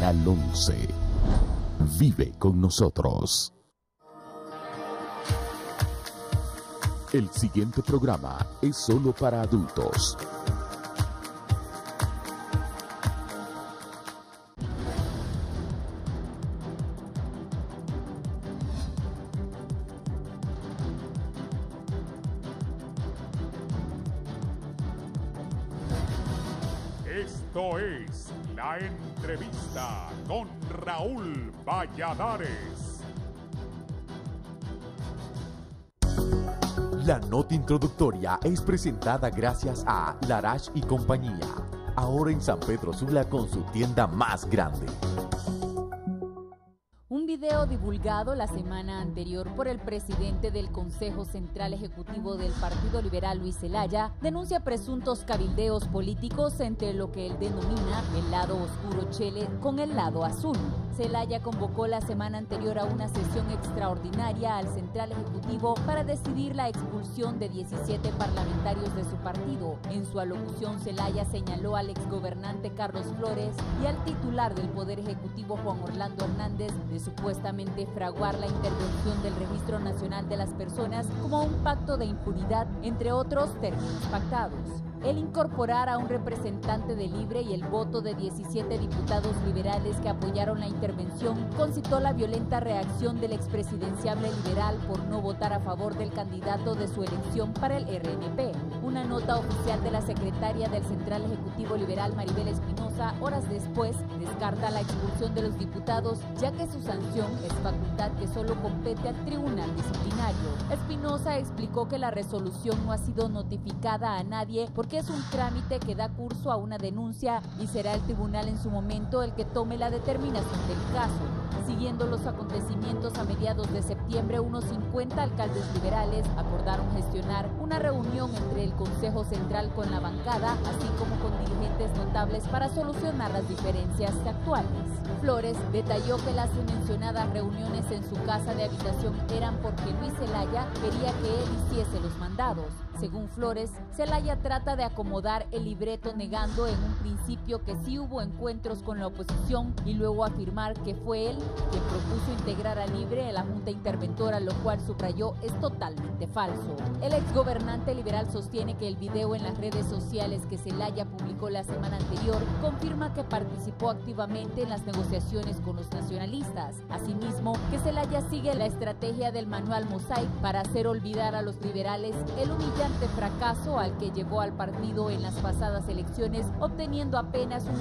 Canal 11. Vive con nosotros. El siguiente programa es solo para adultos. Esto es La Entrevista con Raúl Valladares. La nota introductoria es presentada gracias a Larache y compañía, ahora en San Pedro Sula con su tienda más grande. Un video divulgado la semana anterior por el presidente del Consejo Central Ejecutivo del Partido Liberal, Luis Zelaya, denuncia presuntos cabildeos políticos entre lo que él denomina el lado oscuro Chele con el lado azul. Zelaya convocó la semana anterior a una sesión extraordinaria al Central Ejecutivo para decidir la expulsión de 17 parlamentarios de su partido. En su alocución, Zelaya señaló al exgobernante Carlos Flores y al titular del Poder Ejecutivo, Juan Orlando Hernández, de supuestamente fraguar la intervención del Registro Nacional de las Personas como un pacto de impunidad, entre otros términos pactados. El incorporar a un representante de Libre y el voto de 17 diputados liberales que apoyaron la intervención concitó la violenta reacción del expresidenciable liberal por no votar a favor del candidato de su elección para el RNP. Una nota oficial de la secretaria del Central Ejecutivo Liberal, Maribel Espinosa, horas después, descarta la expulsión de los diputados, ya que su sanción es facultad que solo compete al Tribunal Disciplinario. Espinosa explicó que la resolución no ha sido notificada a nadie porque es un trámite que da curso a una denuncia y será el tribunal en su momento el que tome la determinación del caso. Siguiendo los acontecimientos, a mediados de septiembre, unos 50 alcaldes liberales acordaron gestionar una reunión entre el Consejo Central con la bancada, así como con dirigentes notables para solucionar las diferencias actuales. Flores detalló que las mencionadas reuniones en su casa de habitación eran porque Luis Zelaya quería que él hiciese los mandados. Según Flores, Zelaya trata de acomodar el libreto negando en un principio que sí hubo encuentros con la oposición y luego afirmar que fue él quien propuso integrar a Libre en la Junta Interventora, lo cual subrayó es totalmente falso. El exgobernante liberal sostiene que el video en las redes sociales que Zelaya publicó la semana anterior confirma que participó activamente en las negociaciones con los nacionalistas. Asimismo, que Zelaya sigue la estrategia del manual Mosaic para hacer olvidar a los liberales el humillante fracaso al que llevó al partido en las pasadas elecciones, obteniendo apenas un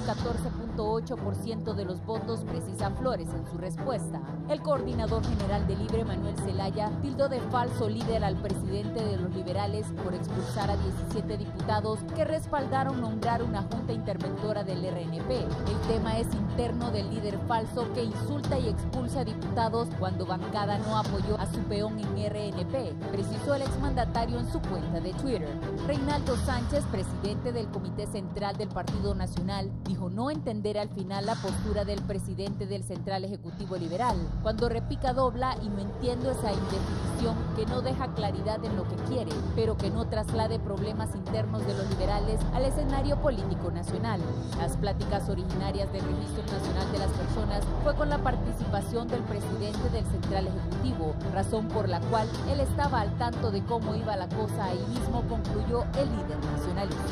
14.8% de los votos, precisa Flores en su respuesta. El coordinador general de Libre, Manuel Zelaya, tildó de falso líder al presidente de los liberales por expulsar a 17 diputados que respaldaron nombrar una junta interventora del RNP. El tema es interno del líder falso que insulta y expulsa a diputados cuando bancada no apoyó a su peón en RNP, precisó el exmandatario en su cuenta de Twitter. Reinaldo Sánchez, presidente del Comité Central del Partido Nacional, dijo no entender al final la postura del presidente del Central Ejecutivo Liberal. Cuando repica dobla y no entiendo esa indefinición que no deja claridad en lo que quiere, pero que no traslade problemas internos de los liberales al escenario político nacional. Las pláticas originarias del Registro Nacional de las Personas fue con la participación del presidente del Central Ejecutivo, razón por la cual él estaba al tanto de cómo iba la cosa ahí mismo, concluyó el líder nacionalista.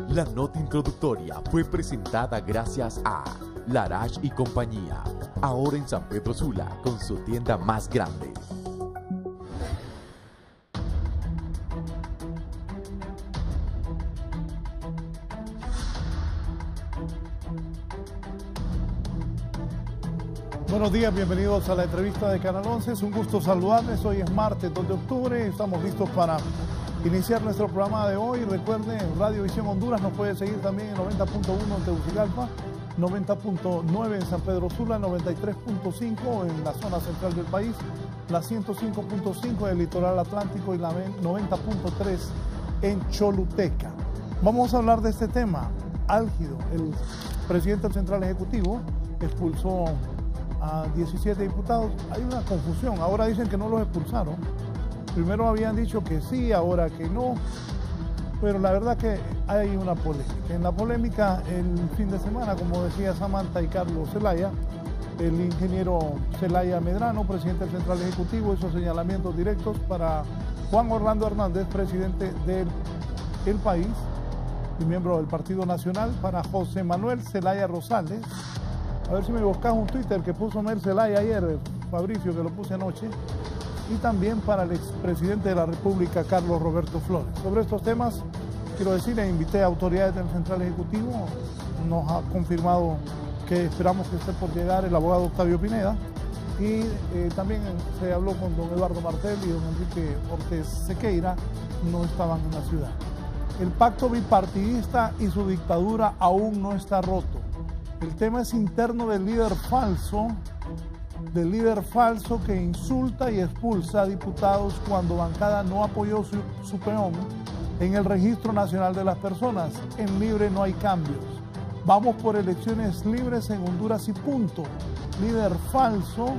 La nota introductoria fue presentada gracias a Larache y compañía, ahora en San Pedro Sula con su tienda más grande. Buenos días, bienvenidos a la entrevista de Canal 11. Es un gusto saludarles. Hoy es martes 2 de octubre. Estamos listos para iniciar nuestro programa de hoy. Recuerden, Radio Visión Honduras nos puede seguir también en 90.1 en Tegucigalpa, 90.9 en San Pedro Sula, 93.5 en la zona central del país, la 105.5 en el litoral atlántico y la 90.3 en Choluteca. Vamos a hablar de este tema álgido. El presidente del Central Ejecutivo expulsó a 17 diputados. Hay una confusión. Ahora dicen que no los expulsaron. Primero habían dicho que sí, ahora que no. Pero la verdad que hay una polémica. En la polémica, el fin de semana, como decía Samantha y Carlos Zelaya, el ingeniero Zelaya Medrano, presidente del Central Ejecutivo, hizo señalamientos directos para Juan Orlando Hernández, presidente del País y miembro del Partido Nacional, para José Manuel Zelaya Rosales. A ver si me buscas un Twitter que puso Mel Zelaya ayer, Fabricio, que lo puse anoche. Y también para el expresidente de la República, Carlos Roberto Flores. Sobre estos temas, quiero decir, le invité a autoridades del Central Ejecutivo, nos ha confirmado que esperamos que esté por llegar el abogado Octavio Pineda, y también se habló con don Eduardo Martel y don Enrique Ortiz Sequeira, no estaban en la ciudad. El pacto bipartidista y su dictadura aún no está roto. El tema es interno del líder falso que insulta y expulsa a diputados cuando bancada no apoyó su peón en el Registro Nacional de las Personas. En Libre no hay cambios. Vamos por elecciones libres en Honduras y punto. Líder falso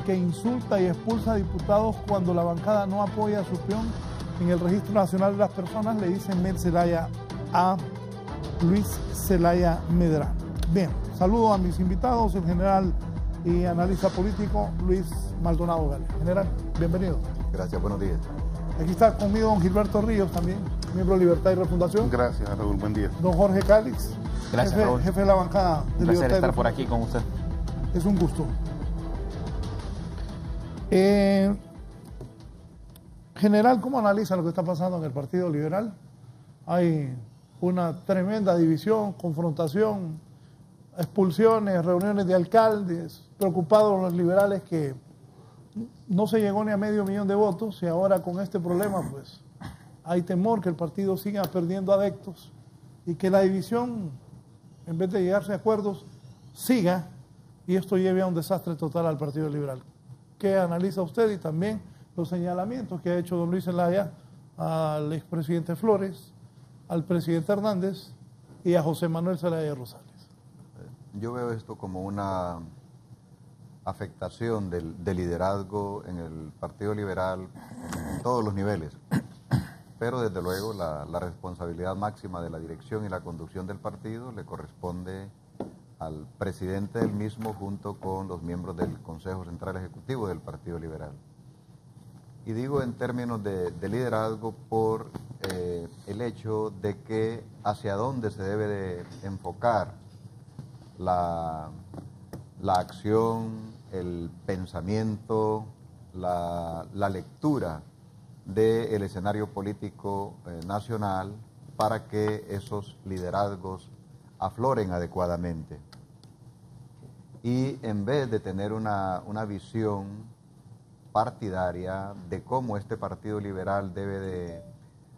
que insulta y expulsa a diputados cuando la bancada no apoya a su peón en el Registro Nacional de las Personas, le dice Mel Zelaya a Luis Zelaya Medrano. Bien, saludo a mis invitados, el general y analista político Luis Maldonado Gale. General, bienvenido. Gracias, buenos días. Aquí está conmigo don Gilberto Ríos también, miembro de Libertad y Refundación. Gracias, Raúl, buen día. Don Jorge Cálix, Gracias, Raúl. jefe de la bancada de Un Libertad placer y estar por Refundación. aquí con usted. Es un gusto. General, ¿cómo analiza lo que está pasando en el Partido Liberal? Hay una tremenda división, confrontación, expulsiones, reuniones de alcaldes, preocupados los liberales que no se llegó ni a 500,000 de votos, y ahora con este problema pues hay temor que el partido siga perdiendo adeptos y que la división, en vez de llegarse a acuerdos, siga y esto lleve a un desastre total al Partido Liberal. ¿Qué analiza usted? Y también los señalamientos que ha hecho don Luis Zelaya al expresidente Flores, al presidente Hernández y a José Manuel Zelaya Rosales. Yo veo esto como una afectación del liderazgo en el Partido Liberal en todos los niveles, pero desde luego la responsabilidad máxima de la dirección y la conducción del partido le corresponde al presidente del mismo junto con los miembros del Consejo Central Ejecutivo del Partido Liberal. Y digo en términos de liderazgo por el hecho de que hacia dónde se debe de enfocar la acción, el pensamiento, la lectura del escenario político nacional para que esos liderazgos afloren adecuadamente. Y en vez de tener una visión partidaria de cómo este Partido Liberal debe de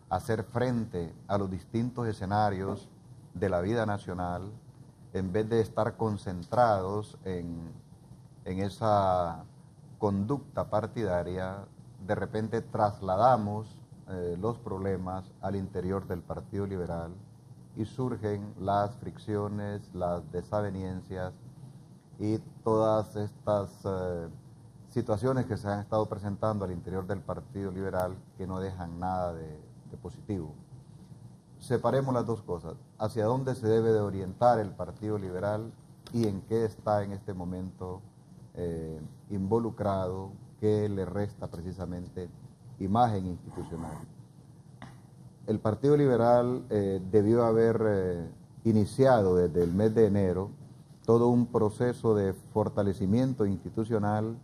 hacer frente a los distintos escenarios de la vida nacional, en vez de estar concentrados en esa conducta partidaria, de repente trasladamos los problemas al interior del Partido Liberal y surgen las fricciones, las desavenencias y todas estas situaciones que se han estado presentando al interior del Partido Liberal que no dejan nada de positivo. Separemos las dos cosas, hacia dónde se debe de orientar el Partido Liberal y en qué está en este momento involucrado, que le resta precisamente imagen institucional. El Partido Liberal debió haber iniciado desde el mes de enero todo un proceso de fortalecimiento institucional,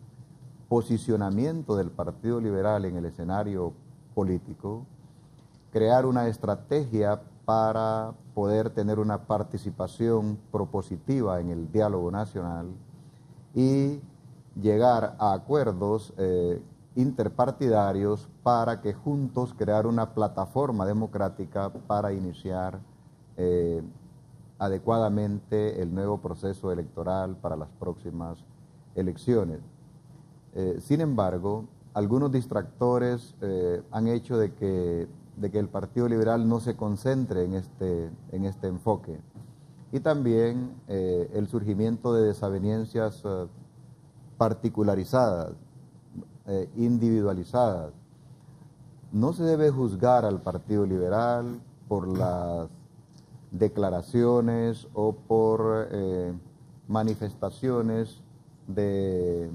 posicionamiento del Partido Liberal en el escenario político, crear una estrategia para poder tener una participación propositiva en el diálogo nacional y llegar a acuerdos interpartidarios para que juntos crear una plataforma democrática para iniciar adecuadamente el nuevo proceso electoral para las próximas elecciones. Sin embargo, algunos distractores han hecho de que el Partido Liberal no se concentre en este enfoque. Y también el surgimiento de desavenencias particularizadas, individualizadas. No se debe juzgar al Partido Liberal por las declaraciones o por manifestaciones de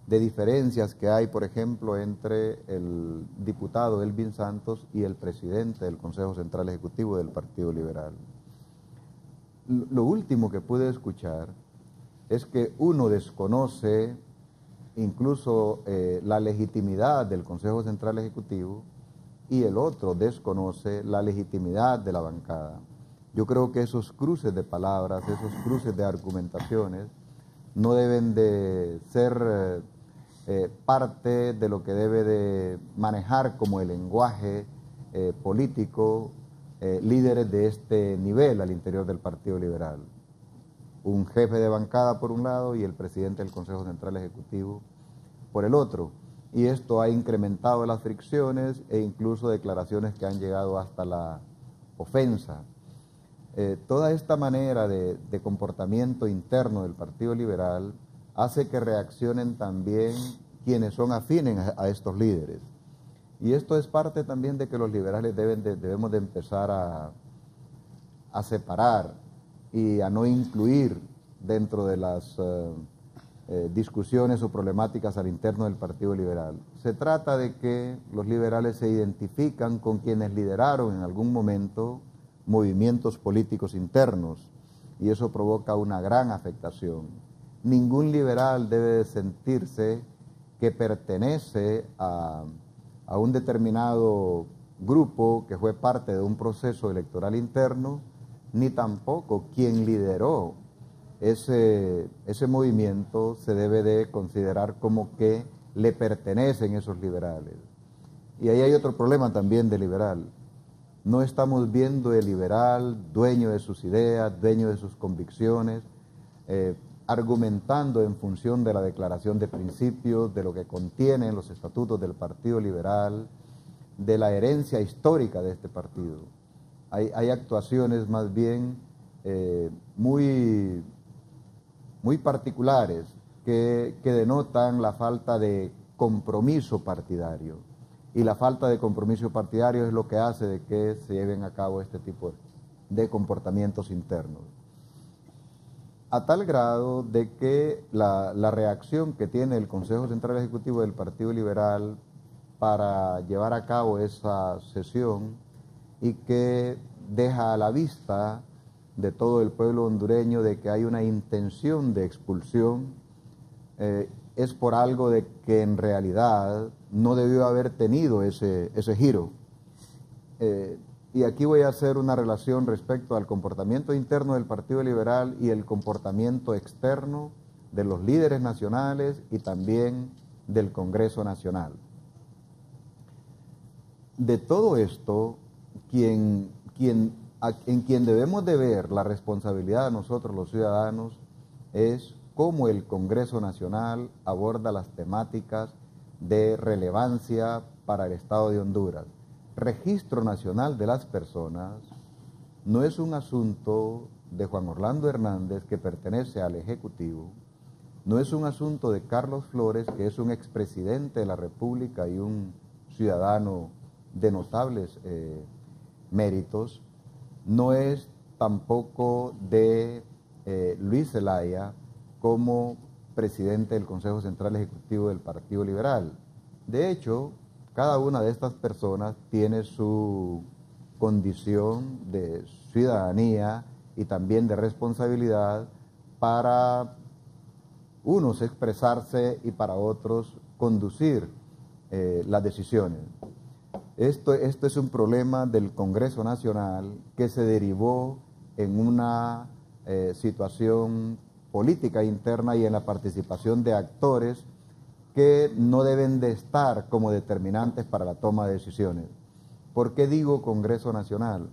diferencias que hay, por ejemplo, entre el diputado Elvin Santos y el presidente del Consejo Central Ejecutivo del Partido Liberal. Lo último que pude escuchar es que uno desconoce incluso la legitimidad del Consejo Central Ejecutivo y el otro desconoce la legitimidad de la bancada. Yo creo que esos cruces de palabras, esos cruces de argumentaciones, no deben de ser parte de lo que debe de manejar como el lenguaje político líderes de este nivel al interior del Partido Liberal. Un jefe de bancada por un lado y el presidente del Consejo Central Ejecutivo por el otro. Y esto ha incrementado las fricciones e incluso declaraciones que han llegado hasta la ofensa. Toda esta manera de comportamiento interno del Partido Liberal hace que reaccionen también quienes son afines a estos líderes. Y esto es parte también de que los liberales debemos de empezar a separar y a no incluir dentro de las discusiones o problemáticas al interno del Partido Liberal. Se trata de que los liberales se identifican con quienes lideraron en algún momento movimientos políticos internos y eso provoca una gran afectación. Ningún liberal debe de sentirse que pertenece a un determinado grupo que fue parte de un proceso electoral interno, ni tampoco quien lideró ese movimiento se debe de considerar como que le pertenecen esos liberales. Y ahí hay otro problema también de liberal. No estamos viendo el liberal dueño de sus ideas, dueño de sus convicciones, argumentando en función de la declaración de principios, de lo que contienen los estatutos del Partido Liberal, de la herencia histórica de este partido. Hay actuaciones más bien muy particulares que denotan la falta de compromiso partidario. Y la falta de compromiso partidario es lo que hace de que se lleven a cabo este tipo de comportamientos internos. A tal grado de que la reacción que tiene el Consejo Central Ejecutivo del Partido Liberal para llevar a cabo esa sesión y que deja a la vista de todo el pueblo hondureño de que hay una intención de expulsión, es por algo de que en realidad no debió haber tenido ese giro. Y aquí voy a hacer una relación respecto al comportamiento interno del Partido Liberal y el comportamiento externo de los líderes nacionales y también del Congreso Nacional. De todo esto, en quien debemos de ver la responsabilidad de nosotros los ciudadanos es cómo el Congreso Nacional aborda las temáticas de relevancia para el Estado de Honduras. Registro Nacional de las Personas no es un asunto de Juan Orlando Hernández, que pertenece al Ejecutivo, no es un asunto de Carlos Flores, que es un expresidente de la República y un ciudadano de notables méritos, no es tampoco de Luis Zelaya como presidente del Consejo Central Ejecutivo del Partido Liberal. De hecho, cada una de estas personas tiene su condición de ciudadanía y también de responsabilidad para unos expresarse y para otros conducir las decisiones. Esto es un problema del Congreso Nacional que se derivó en una situación política interna y en la participación de actores que no deben de estar como determinantes para la toma de decisiones. ¿Por qué digo Congreso Nacional?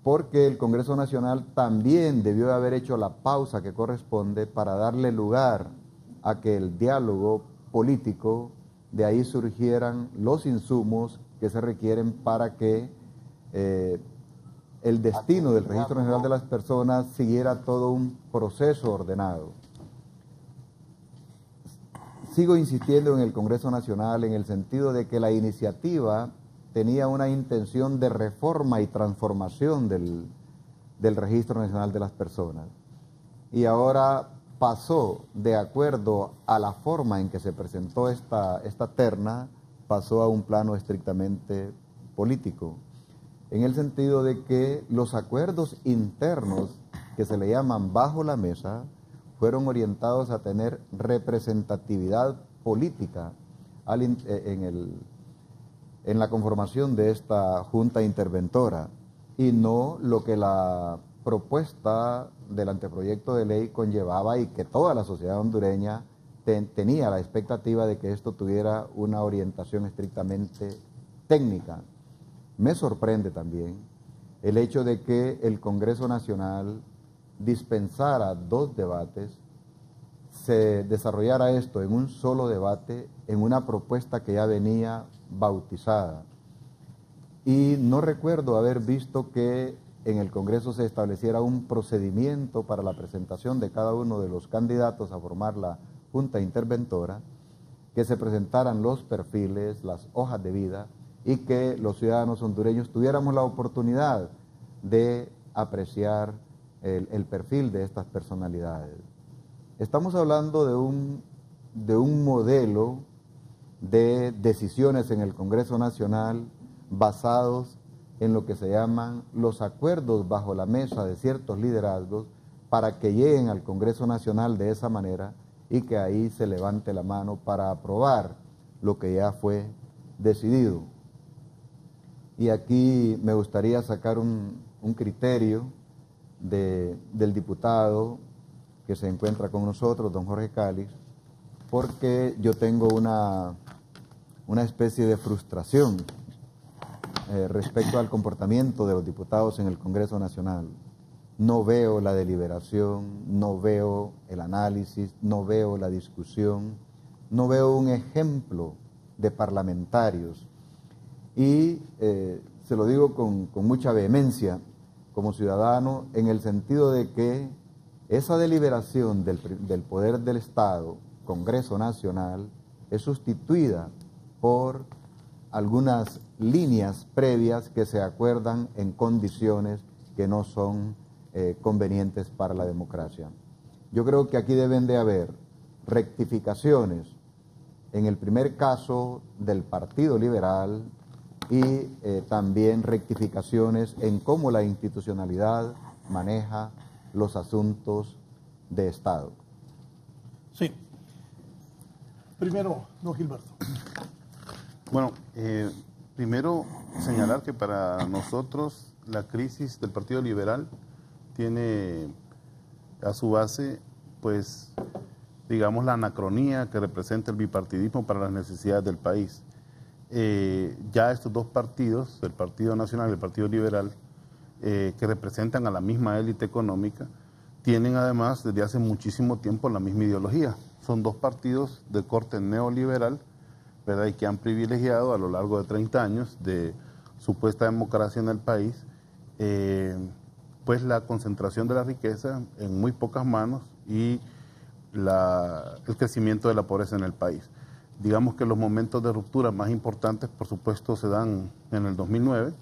Porque el Congreso Nacional también debió haber hecho la pausa que corresponde para darle lugar a que el diálogo político, de ahí surgieran los insumos que se requieren para que el destino del Registro Nacional de las Personas siguiera todo un proceso ordenado. Sigo insistiendo en el Congreso Nacional en el sentido de que la iniciativa tenía una intención de reforma y transformación del Registro Nacional de las Personas. Y ahora pasó, de acuerdo a la forma en que se presentó esta terna, pasó a un plano estrictamente político, en el sentido de que los acuerdos internos que se le llaman bajo la mesa fueron orientados a tener representatividad política en la conformación de esta junta interventora, y no lo que la propuesta del anteproyecto de ley conllevaba, y que toda la sociedad hondureña tenía la expectativa de que esto tuviera una orientación estrictamente técnica. Me sorprende también el hecho de que el Congreso Nacional dispensara 2 debates, se desarrollara esto en un solo debate, en una propuesta que ya venía bautizada. Y no recuerdo haber visto que en el Congreso se estableciera un procedimiento para la presentación de cada uno de los candidatos a formar la Junta Interventora, que se presentaran los perfiles, las hojas de vida, y que los ciudadanos hondureños tuviéramos la oportunidad de apreciar el perfil de estas personalidades. Estamos hablando de un modelo de decisiones en el Congreso Nacional basados en lo que se llaman los acuerdos bajo la mesa de ciertos liderazgos, para que lleguen al Congreso Nacional de esa manera y que ahí se levante la mano para aprobar lo que ya fue decidido. Y aquí me gustaría sacar un criterio del diputado que se encuentra con nosotros, don Jorge Calix, porque yo tengo una especie de frustración respecto al comportamiento de los diputados en el Congreso Nacional. No veo la deliberación, no veo el análisis, no veo la discusión, no veo un ejemplo de parlamentarios. Y se lo digo con mucha vehemencia como ciudadano, en el sentido de que esa deliberación del poder del Estado, Congreso Nacional, es sustituida por algunas líneas previas que se acuerdan en condiciones que no son convenientes para la democracia. Yo creo que aquí deben de haber rectificaciones, en el primer caso del Partido Liberal, y también rectificaciones en cómo la institucionalidad maneja los asuntos de Estado. Sí. Primero, don Gilberto. Bueno, primero señalar que para nosotros la crisis del Partido Liberal tiene a su base, pues, digamos, la anacronía que representa el bipartidismo para las necesidades del país. Ya estos 2 partidos, el Partido Nacional y el Partido Liberal, que representan a la misma élite económica, tienen además desde hace muchísimo tiempo la misma ideología. Son 2 partidos de corte neoliberal, ¿verdad?, y que han privilegiado a lo largo de 30 años de supuesta democracia en el país, pues la concentración de la riqueza en muy pocas manos y el crecimiento de la pobreza en el país. Digamos que los momentos de ruptura más importantes, por supuesto, se dan en el 2009,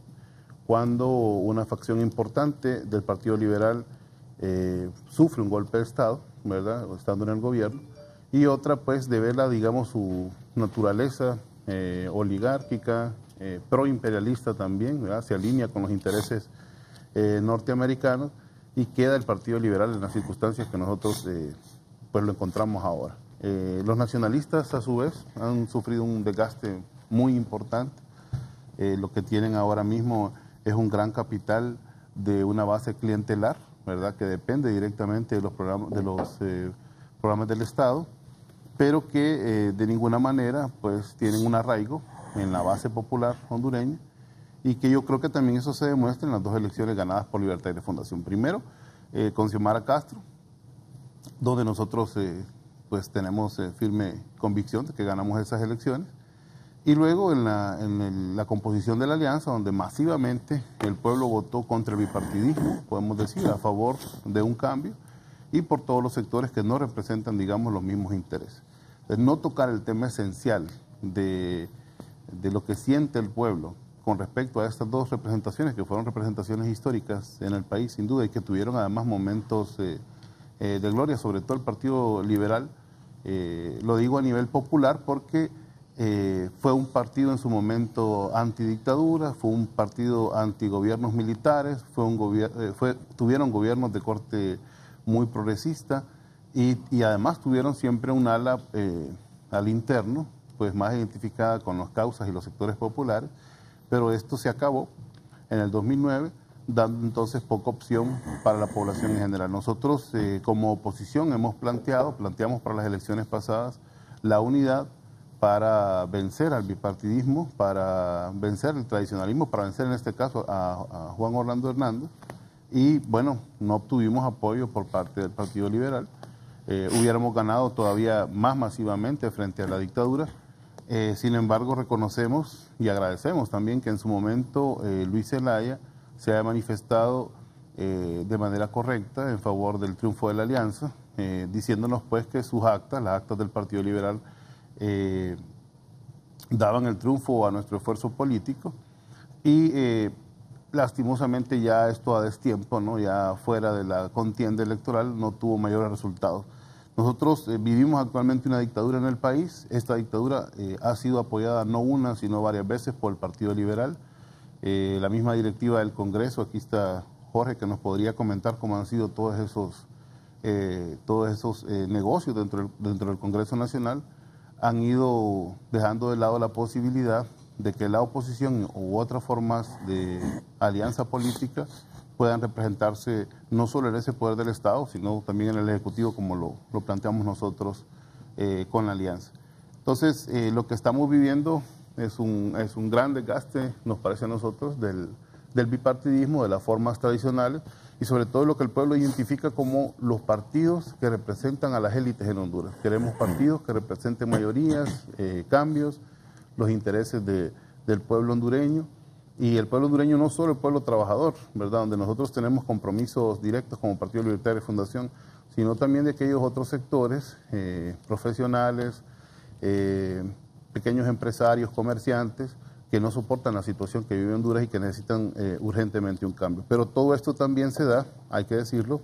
cuando una facción importante del Partido Liberal sufre un golpe de Estado, ¿verdad?, estando en el gobierno, y otra, pues, devela, digamos, su naturaleza oligárquica, proimperialista también, ¿verdad?, se alinea con los intereses norteamericanos, y queda el Partido Liberal en las circunstancias que nosotros pues lo encontramos ahora. Los nacionalistas, a su vez, han sufrido un desgaste muy importante. Lo que tienen ahora mismo es un gran capital de una base clientelar, ¿verdad?, que depende directamente de los programas del Estado, pero que de ninguna manera, pues, tienen un arraigo en la base popular hondureña, y que yo creo que también eso se demuestra en las 2 elecciones ganadas por Libertad y Refundación. Primero, con Xiomara Castro, donde nosotros pues tenemos firme convicción de que ganamos esas elecciones, y luego en la composición de la alianza, donde masivamente el pueblo votó contra el bipartidismo, podemos decir, a favor de un cambio, y por todos los sectores que no representan, digamos, los mismos intereses. Entonces, no tocar el tema esencial de lo que siente el pueblo con respecto a estas dos representaciones, que fueron representaciones históricas en el país, sin duda, y que tuvieron además momentos de gloria, sobre todo el Partido Liberal, lo digo a nivel popular porque fue un partido en su momento antidictadura, fue un partido antigobiernos militares, tuvieron gobiernos de corte muy progresista y además tuvieron siempre un ala al interno, pues más identificada con las causas y los sectores populares, pero esto se acabó en el 2009, dando entonces poca opción para la población en general. Nosotros como oposición planteamos para las elecciones pasadas la unidad para vencer al bipartidismo, para vencer el tradicionalismo, para vencer en este caso a Juan Orlando Hernández, y bueno, no obtuvimos apoyo por parte del Partido Liberal. Hubiéramos ganado todavía más masivamente frente a la dictadura. Sin embargo, reconocemos y agradecemos también que en su momento Luis Zelaya se haya manifestado de manera correcta en favor del triunfo de la alianza, diciéndonos pues que sus actas, las actas del Partido Liberal, daban el triunfo a nuestro esfuerzo político y lastimosamente ya esto a destiempo, ¿no? Ya fuera de la contienda electoral no tuvo mayores resultados. Nosotros vivimos actualmente una dictadura en el país. Esta dictadura ha sido apoyada no una, sino varias veces por el Partido Liberal. La misma directiva del Congreso, aquí está Jorge, que nos podría comentar cómo han sido todos esos negocios dentro del Congreso Nacional, han ido dejando de lado la posibilidad de que la oposición u otras formas de alianza política puedan representarse no solo en ese poder del Estado, sino también en el Ejecutivo, como lo planteamos nosotros con la alianza. Entonces, lo que estamos viviendo es un gran desgaste, nos parece a nosotros, del bipartidismo, de las formas tradicionales, y sobre todo lo que el pueblo identifica como los partidos que representan a las élites en Honduras. Queremos partidos que representen mayorías, cambios, los intereses del pueblo hondureño, y el pueblo hondureño no solo el pueblo trabajador, ¿verdad?, donde nosotros tenemos compromisos directos como Partido Libertario de Fundación, sino también de aquellos otros sectores profesionales, pequeños empresarios, comerciantes, que no soportan la situación que vive Honduras y que necesitan urgentemente un cambio. Pero todo esto también se da, hay que decirlo,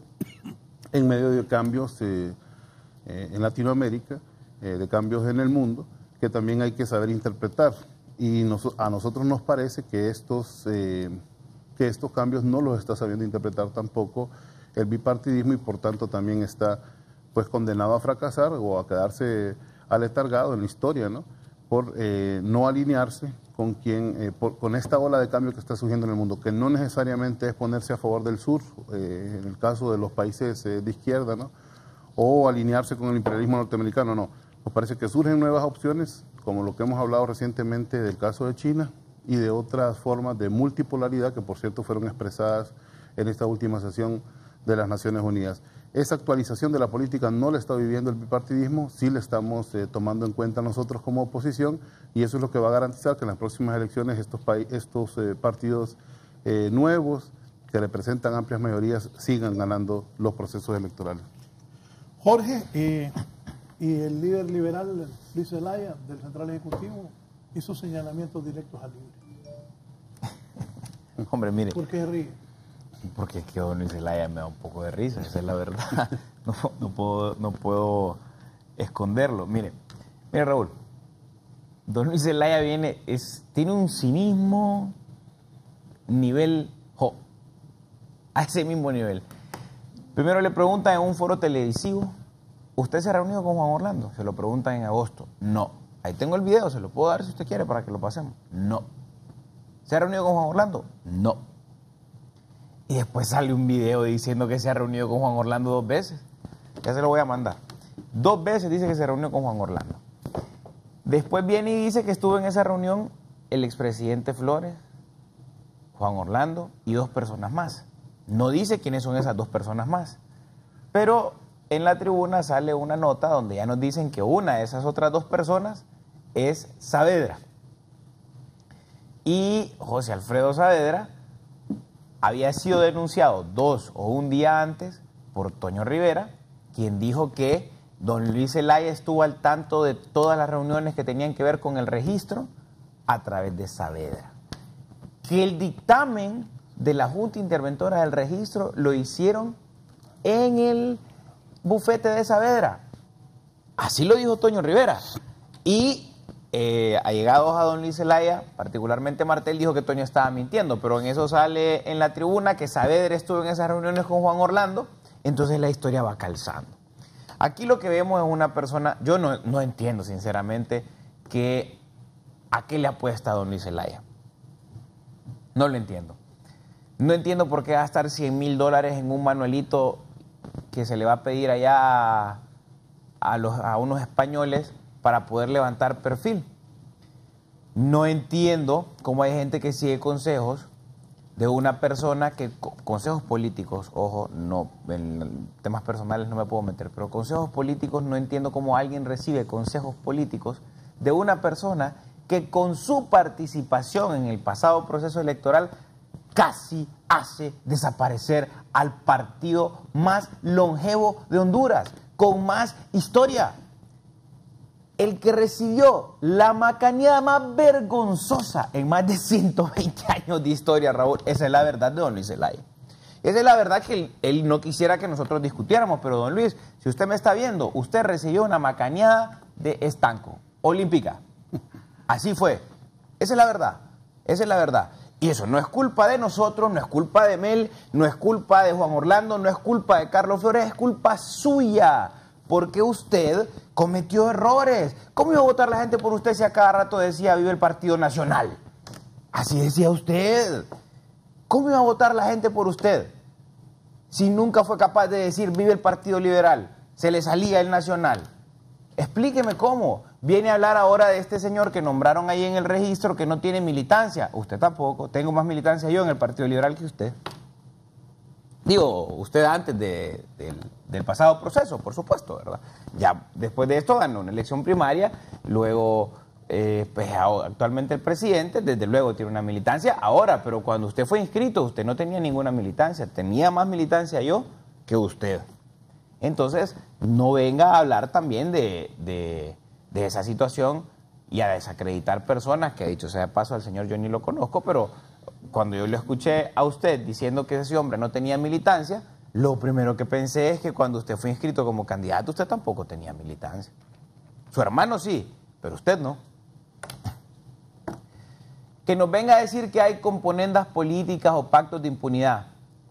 en medio de cambios en Latinoamérica, de cambios en el mundo, que también hay que saber interpretar. Y a nosotros nos parece que estos cambios no los está sabiendo interpretar tampoco el bipartidismo, y por tanto también está pues condenado a fracasar o a quedarse aletargado en la historia, ¿no?, por no alinearse con esta ola de cambio que está surgiendo en el mundo, que no necesariamente es ponerse a favor del sur, en el caso de los países de izquierda, ¿no?, o alinearse con el imperialismo norteamericano, no. Nos parece que surgen nuevas opciones, como lo que hemos hablado recientemente del caso de China y de otras formas de multipolaridad que, por cierto, fueron expresadas en esta última sesión de las Naciones Unidas. Esa actualización de la política no la está viviendo el bipartidismo, sí la estamos tomando en cuenta nosotros como oposición, y eso es lo que va a garantizar que en las próximas elecciones estos partidos nuevos, que representan amplias mayorías, sigan ganando los procesos electorales. Jorge, y el líder liberal Luis Zelaya del Central Ejecutivo hizo señalamientos directos al libre. Hombre, mire. ¿Por qué ríe? Porque es que don Luis Zelaya me da un poco de risa, esa es la verdad. No puedo esconderlo. Mire Raúl, don Luis Zelaya tiene un cinismo nivel a ese mismo nivel. Primero le preguntan en un foro televisivo, ¿usted se ha reunido con Juan Orlando? Se lo preguntan en agosto. No. Ahí tengo el video, se lo puedo dar si usted quiere para que lo pasemos. No. ¿Se ha reunido con Juan Orlando? No. Y después sale un video diciendo que se ha reunido con Juan Orlando 2 veces. Ya se lo voy a mandar. 2 veces dice que se reunió con Juan Orlando. Después viene y dice que estuvo en esa reunión el expresidente Flores, Juan Orlando y 2 personas más. No dice quiénes son esas 2 personas más. Pero en la tribuna sale una nota donde ya nos dicen que una de esas otras 2 personas es Saavedra. Y José Alfredo Saavedra había sido denunciado 2 o 1 día antes por Toño Rivera, quien dijo que don Luis Zelaya estuvo al tanto de todas las reuniones que tenían que ver con el registro a través de Saavedra. que el dictamen de la Junta Interventora del Registro lo hicieron en el bufete de Saavedra. Así lo dijo Toño Rivera. Y allegados a don Luis Zelaya, particularmente Martel, dijo que Toño estaba mintiendo, pero en eso sale en la tribuna que Saavedra estuvo en esas reuniones con Juan Orlando, entonces la historia va calzando. Aquí lo que vemos es una persona, yo no entiendo sinceramente a qué le apuesta don Luis Zelaya. No lo entiendo. No entiendo por qué gastar $100,000 en un manuelito que se le va a pedir allá a unos españoles para poder levantar perfil. No entiendo cómo hay gente que sigue consejos de una persona que, consejos políticos, ojo, no, en temas personales no me puedo meter, pero consejos políticos, no entiendo cómo alguien recibe consejos políticos de una persona que con su participación en el pasado proceso electoral casi hace desaparecer al partido más longevo de Honduras, con más historia. El que recibió la macaneada más vergonzosa en más de 120 años de historia, Raúl, esa es la verdad de don Luis Zelaya. Esa es la verdad que él no quisiera que nosotros discutiéramos, pero don Luis, si usted me está viendo, usted recibió una macaneada de estanco, olímpica. Así fue. Esa es la verdad. Esa es la verdad. Y eso no es culpa de nosotros, no es culpa de Mel, no es culpa de Juan Orlando, no es culpa de Carlos Flores, es culpa suya. Porque usted cometió errores. ¿Cómo iba a votar la gente por usted si a cada rato decía vive el Partido Nacional? Así decía usted. ¿Cómo iba a votar la gente por usted si nunca fue capaz de decir vive el Partido Liberal? Se le salía el Nacional. Explíqueme cómo. Viene a hablar ahora de este señor que nombraron ahí en el registro que no tiene militancia. Usted tampoco. Tengo más militancia yo en el Partido Liberal que usted. Digo, usted antes del pasado proceso, por supuesto, ¿verdad? Ya después de esto ganó una elección primaria, luego, pues actualmente el presidente, desde luego tiene una militancia ahora, pero cuando usted fue inscrito, usted no tenía ninguna militancia, tenía más militancia yo que usted. Entonces, no venga a hablar también de esa situación y a desacreditar personas, que dicho sea de paso, al señor yo ni lo conozco, pero cuando yo le escuché a usted diciendo que ese hombre no tenía militancia, lo primero que pensé es que cuando usted fue inscrito como candidato, usted tampoco tenía militancia. Su hermano sí, pero usted no. Que nos venga a decir que hay componendas políticas o pactos de impunidad,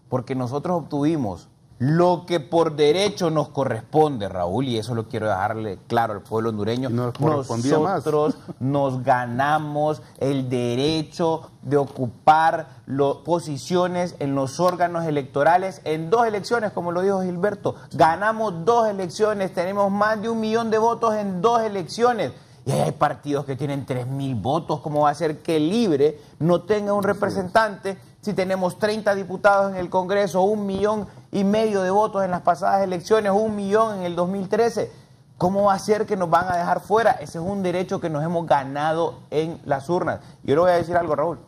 porque nosotros obtuvimos lo que por derecho nos corresponde, Raúl, y eso lo quiero dejarle claro al pueblo hondureño. Nosotros nos ganamos el derecho de ocupar posiciones en los órganos electorales en 2 elecciones, como lo dijo Gilberto. Ganamos 2 elecciones, tenemos más de 1 millón de votos en 2 elecciones. Y hay partidos que tienen 3,000 votos. ¿Cómo va a ser que Libre no tenga un representante si tenemos 30 diputados en el Congreso, 1,5 millones de votos en las pasadas elecciones, 1 millón en el 2013? ¿Cómo va a ser que nos van a dejar fuera? Ese es un derecho que nos hemos ganado en las urnas. Yo le voy a decir algo, Raúl.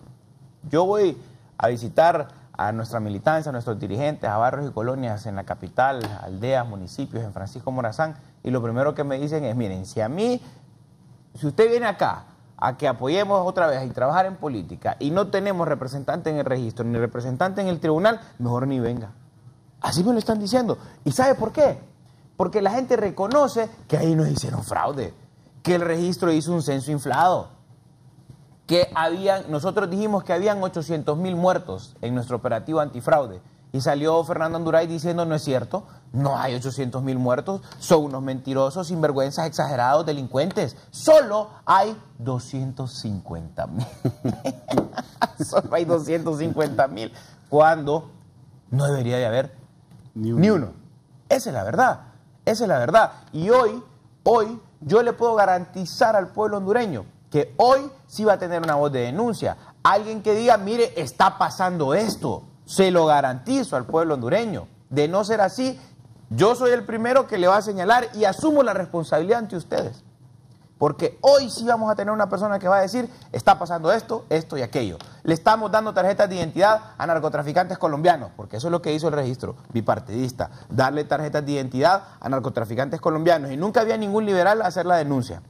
Yo voy a visitar a nuestra militancia, a nuestros dirigentes, a barrios y colonias en la capital, aldeas, municipios, en Francisco Morazán, y lo primero que me dicen es, miren, si usted viene acá a que apoyemos otra vez y trabajar en política y no tenemos representante en el registro ni representante en el tribunal, mejor ni venga. Así me lo están diciendo. ¿Y sabe por qué? Porque la gente reconoce que ahí nos hicieron fraude, que el registro hizo un censo inflado, que nosotros dijimos que habían 800,000 muertos en nuestro operativo antifraude. Y salió Fernando Anduray diciendo, no es cierto, no hay 800,000 muertos, son unos mentirosos, sinvergüenzas, exagerados, delincuentes. Solo hay 250,000. Solo hay 250,000. Cuando no debería de haber ni uno. Esa es la verdad, esa es la verdad. Y hoy yo le puedo garantizar al pueblo hondureño que hoy sí va a tener una voz de denuncia. Alguien que diga, mire, está pasando esto. Se lo garantizo al pueblo hondureño. De no ser así, yo soy el primero que le va a señalar y asumo la responsabilidad ante ustedes. Porque hoy sí vamos a tener una persona que va a decir, está pasando esto, esto y aquello. Le estamos dando tarjetas de identidad a narcotraficantes colombianos, porque eso es lo que hizo el registro bipartidista, darle tarjetas de identidad a narcotraficantes colombianos. Y nunca había ningún liberal a hacer la denuncia.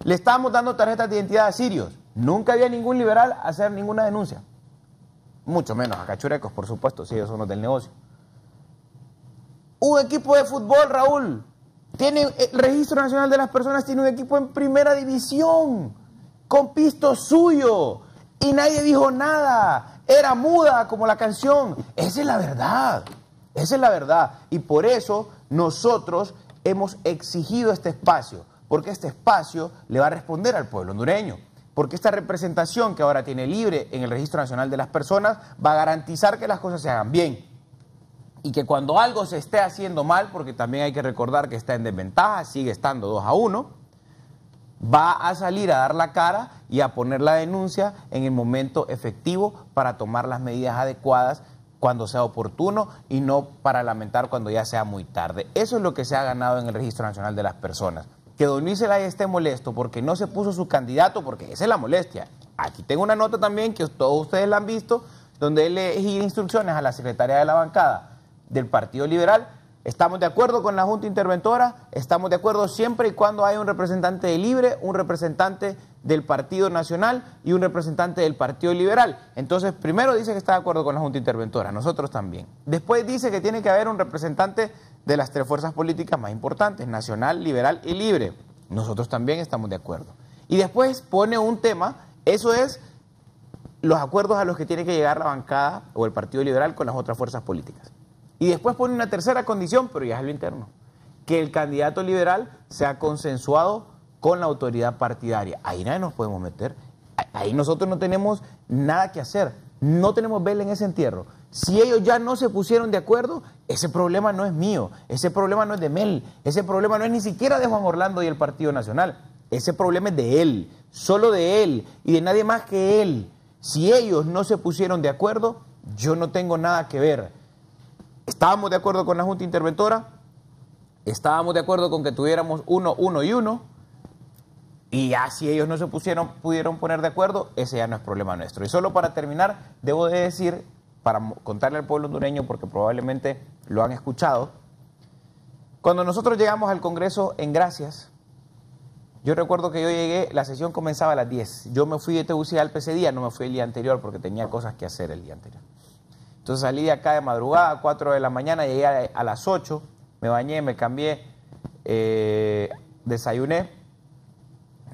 Le estamos dando tarjetas de identidad a sirios. Nunca había ningún liberal a hacer ninguna denuncia. mucho menos a cachurecos, por supuesto, si ellos son los del negocio. Un equipo de fútbol, Raúl, tiene el Registro Nacional de las Personas, tiene un equipo en primera división, con pisto suyo, y nadie dijo nada, era muda como la canción. Esa es la verdad, esa es la verdad, y por eso nosotros hemos exigido este espacio, porque este espacio le va a responder al pueblo hondureño, porque esta representación que ahora tiene Libre en el Registro Nacional de las Personas va a garantizar que las cosas se hagan bien. Y que cuando algo se esté haciendo mal, porque también hay que recordar que está en desventaja, sigue estando 2-1, va a salir a dar la cara y a poner la denuncia en el momento efectivo para tomar las medidas adecuadas cuando sea oportuno y no para lamentar cuando ya sea muy tarde. Eso es lo que se ha ganado en el Registro Nacional de las Personas. Que don Luis Zelaya esté molesto porque no se puso su candidato, porque esa es la molestia. Aquí tengo una nota también que todos ustedes la han visto, donde él le gira instrucciones a la secretaria de la bancada del Partido Liberal. Estamos de acuerdo con la Junta Interventora, estamos de acuerdo siempre y cuando haya un representante de Libre, un representante del Partido Nacional y un representante del Partido Liberal. Entonces, primero dice que está de acuerdo con la Junta Interventora, nosotros también. Después dice que tiene que haber un representante de las tres fuerzas políticas más importantes, Nacional, Liberal y Libre. Nosotros también estamos de acuerdo. Y después pone un tema, eso es los acuerdos a los que tiene que llegar la bancada o el Partido Liberal con las otras fuerzas políticas. Y después pone una tercera condición, pero ya es lo interno, que el candidato liberal sea consensuado con la autoridad partidaria. Ahí nadie nos podemos meter. Ahí nosotros no tenemos nada que hacer. No tenemos vela en ese entierro. Si ellos ya no se pusieron de acuerdo, ese problema no es mío, ese problema no es de Mel, ese problema no es ni siquiera de Juan Orlando y el Partido Nacional. Ese problema es de él, solo de él y de nadie más que él. Si ellos no se pusieron de acuerdo, yo no tengo nada que ver. Estábamos de acuerdo con la Junta Interventora, estábamos de acuerdo con que tuviéramos 1, 1 y 1, y ya si ellos no se pudieron poner de acuerdo, ese ya no es problema nuestro. Y solo para terminar, debo de decir, para contarle al pueblo hondureño, porque probablemente lo han escuchado, cuando nosotros llegamos al Congreso en Gracias, yo recuerdo que yo llegué, la sesión comenzaba a las 10, yo me fui de Tegucigalpa ese día, no me fui el día anterior porque tenía cosas que hacer el día anterior. Entonces salí de acá de madrugada, a 4 de la mañana, llegué a las 8, me bañé, me cambié, desayuné,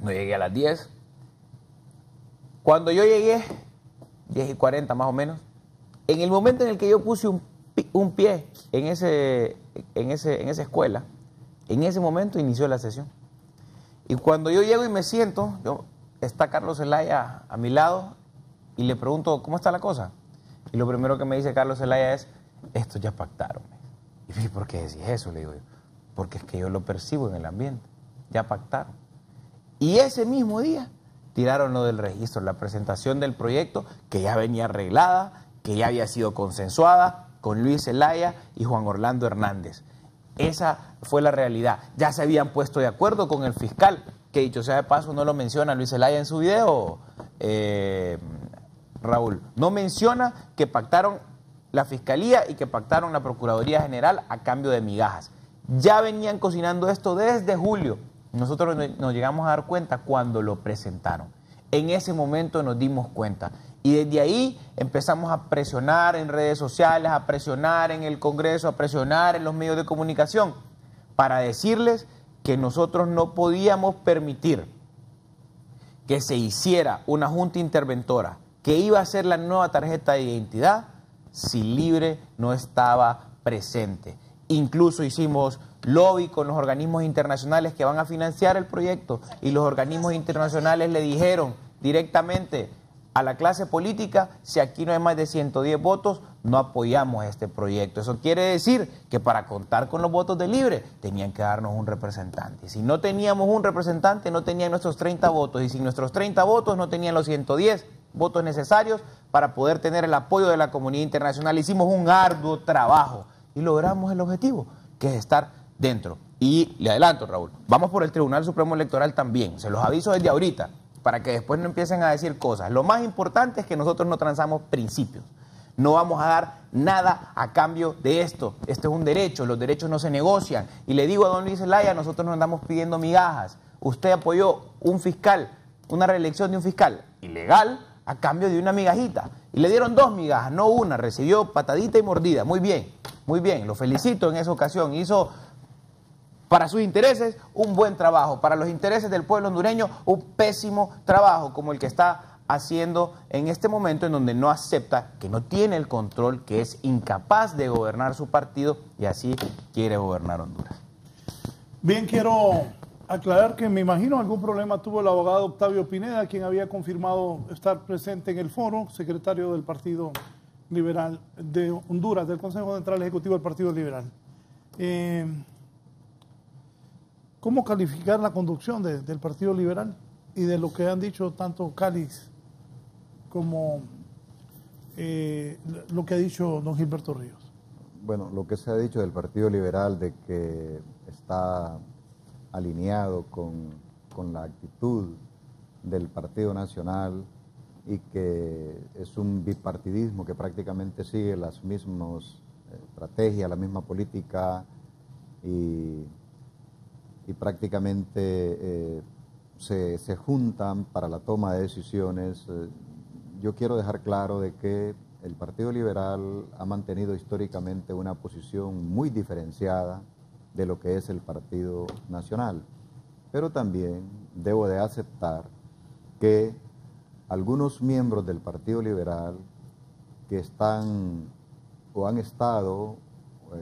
no llegué a las 10. Cuando yo llegué, 10:40 más o menos, en el momento en el que yo puse un pie en esa escuela, en ese momento inició la sesión. Y cuando yo llego y me siento, está Carlos Zelaya a mi lado y le pregunto, ¿cómo está la cosa? Y lo primero que me dice Carlos Zelaya es, estos ya pactaron. Y ¿por qué decís eso? Le digo yo, porque es que yo lo percibo en el ambiente, ya pactaron. Y ese mismo día tiraron lo del registro, la presentación del proyecto que ya venía arreglada, que ya había sido consensuada con Luis Zelaya y Juan Orlando Hernández. Esa fue la realidad. Ya se habían puesto de acuerdo con el fiscal, que dicho sea de paso no lo menciona Luis Zelaya en su video, Raúl, no menciona que pactaron la Fiscalía y que pactaron la Procuraduría General a cambio de migajas. Ya venían cocinando esto desde julio. Nosotros nos llegamos a dar cuenta cuando lo presentaron. En ese momento nos dimos cuenta. Y desde ahí empezamos a presionar en redes sociales, a presionar en el Congreso, a presionar en los medios de comunicación, para decirles que nosotros no podíamos permitir que se hiciera una junta interventora que iba a ser la nueva tarjeta de identidad si Libre no estaba presente. Incluso hicimos lobby con los organismos internacionales que van a financiar el proyecto y los organismos internacionales le dijeron directamente a la clase política, si aquí no hay más de 110 votos, no apoyamos este proyecto. Eso quiere decir que para contar con los votos de Libre tenían que darnos un representante. Si no teníamos un representante, no tenían nuestros 30 votos y sin nuestros 30 votos no tenían los 110 votos necesarios para poder tener el apoyo de la comunidad internacional. Hicimos un arduo trabajo y logramos el objetivo, que es estar dentro. Y le adelanto, Raúl, vamos por el Tribunal Supremo Electoral también, se los aviso desde ahorita, para que después no empiecen a decir cosas. Lo más importante es que nosotros no transamos principios. No vamos a dar nada a cambio de esto. Esto es un derecho, los derechos no se negocian. Y le digo a don Luis Zelaya, nosotros no andamos pidiendo migajas. Usted apoyó un fiscal, una reelección de un fiscal ilegal a cambio de una migajita. Y le dieron 2 migajas, no una, recibió patadita y mordida. Muy bien, lo felicito en esa ocasión. Hizo para sus intereses un buen trabajo, para los intereses del pueblo hondureño un pésimo trabajo, como el que está haciendo en este momento, en donde no acepta, que no tiene el control, que es incapaz de gobernar su partido y así quiere gobernar Honduras. Bien, quiero aclarar que me imagino algún problema tuvo el abogado Octavio Pineda, quien había confirmado estar presente en el foro, secretario del Partido Liberal de Honduras, del Consejo Central Ejecutivo del Partido Liberal. ¿Cómo calificar la conducción del Partido Liberal y de lo que han dicho tanto Cáliz como lo que ha dicho don Gilberto Ríos? Bueno, lo que se ha dicho del Partido Liberal de que está alineado con la actitud del Partido Nacional y que es un bipartidismo que prácticamente sigue las mismas estrategias, la misma política y prácticamente se juntan para la toma de decisiones. Yo quiero dejar claro de que el Partido Liberal ha mantenido históricamente una posición muy diferenciada de lo que es el Partido Nacional. Pero también debo de aceptar que algunos miembros del Partido Liberal que están o han estado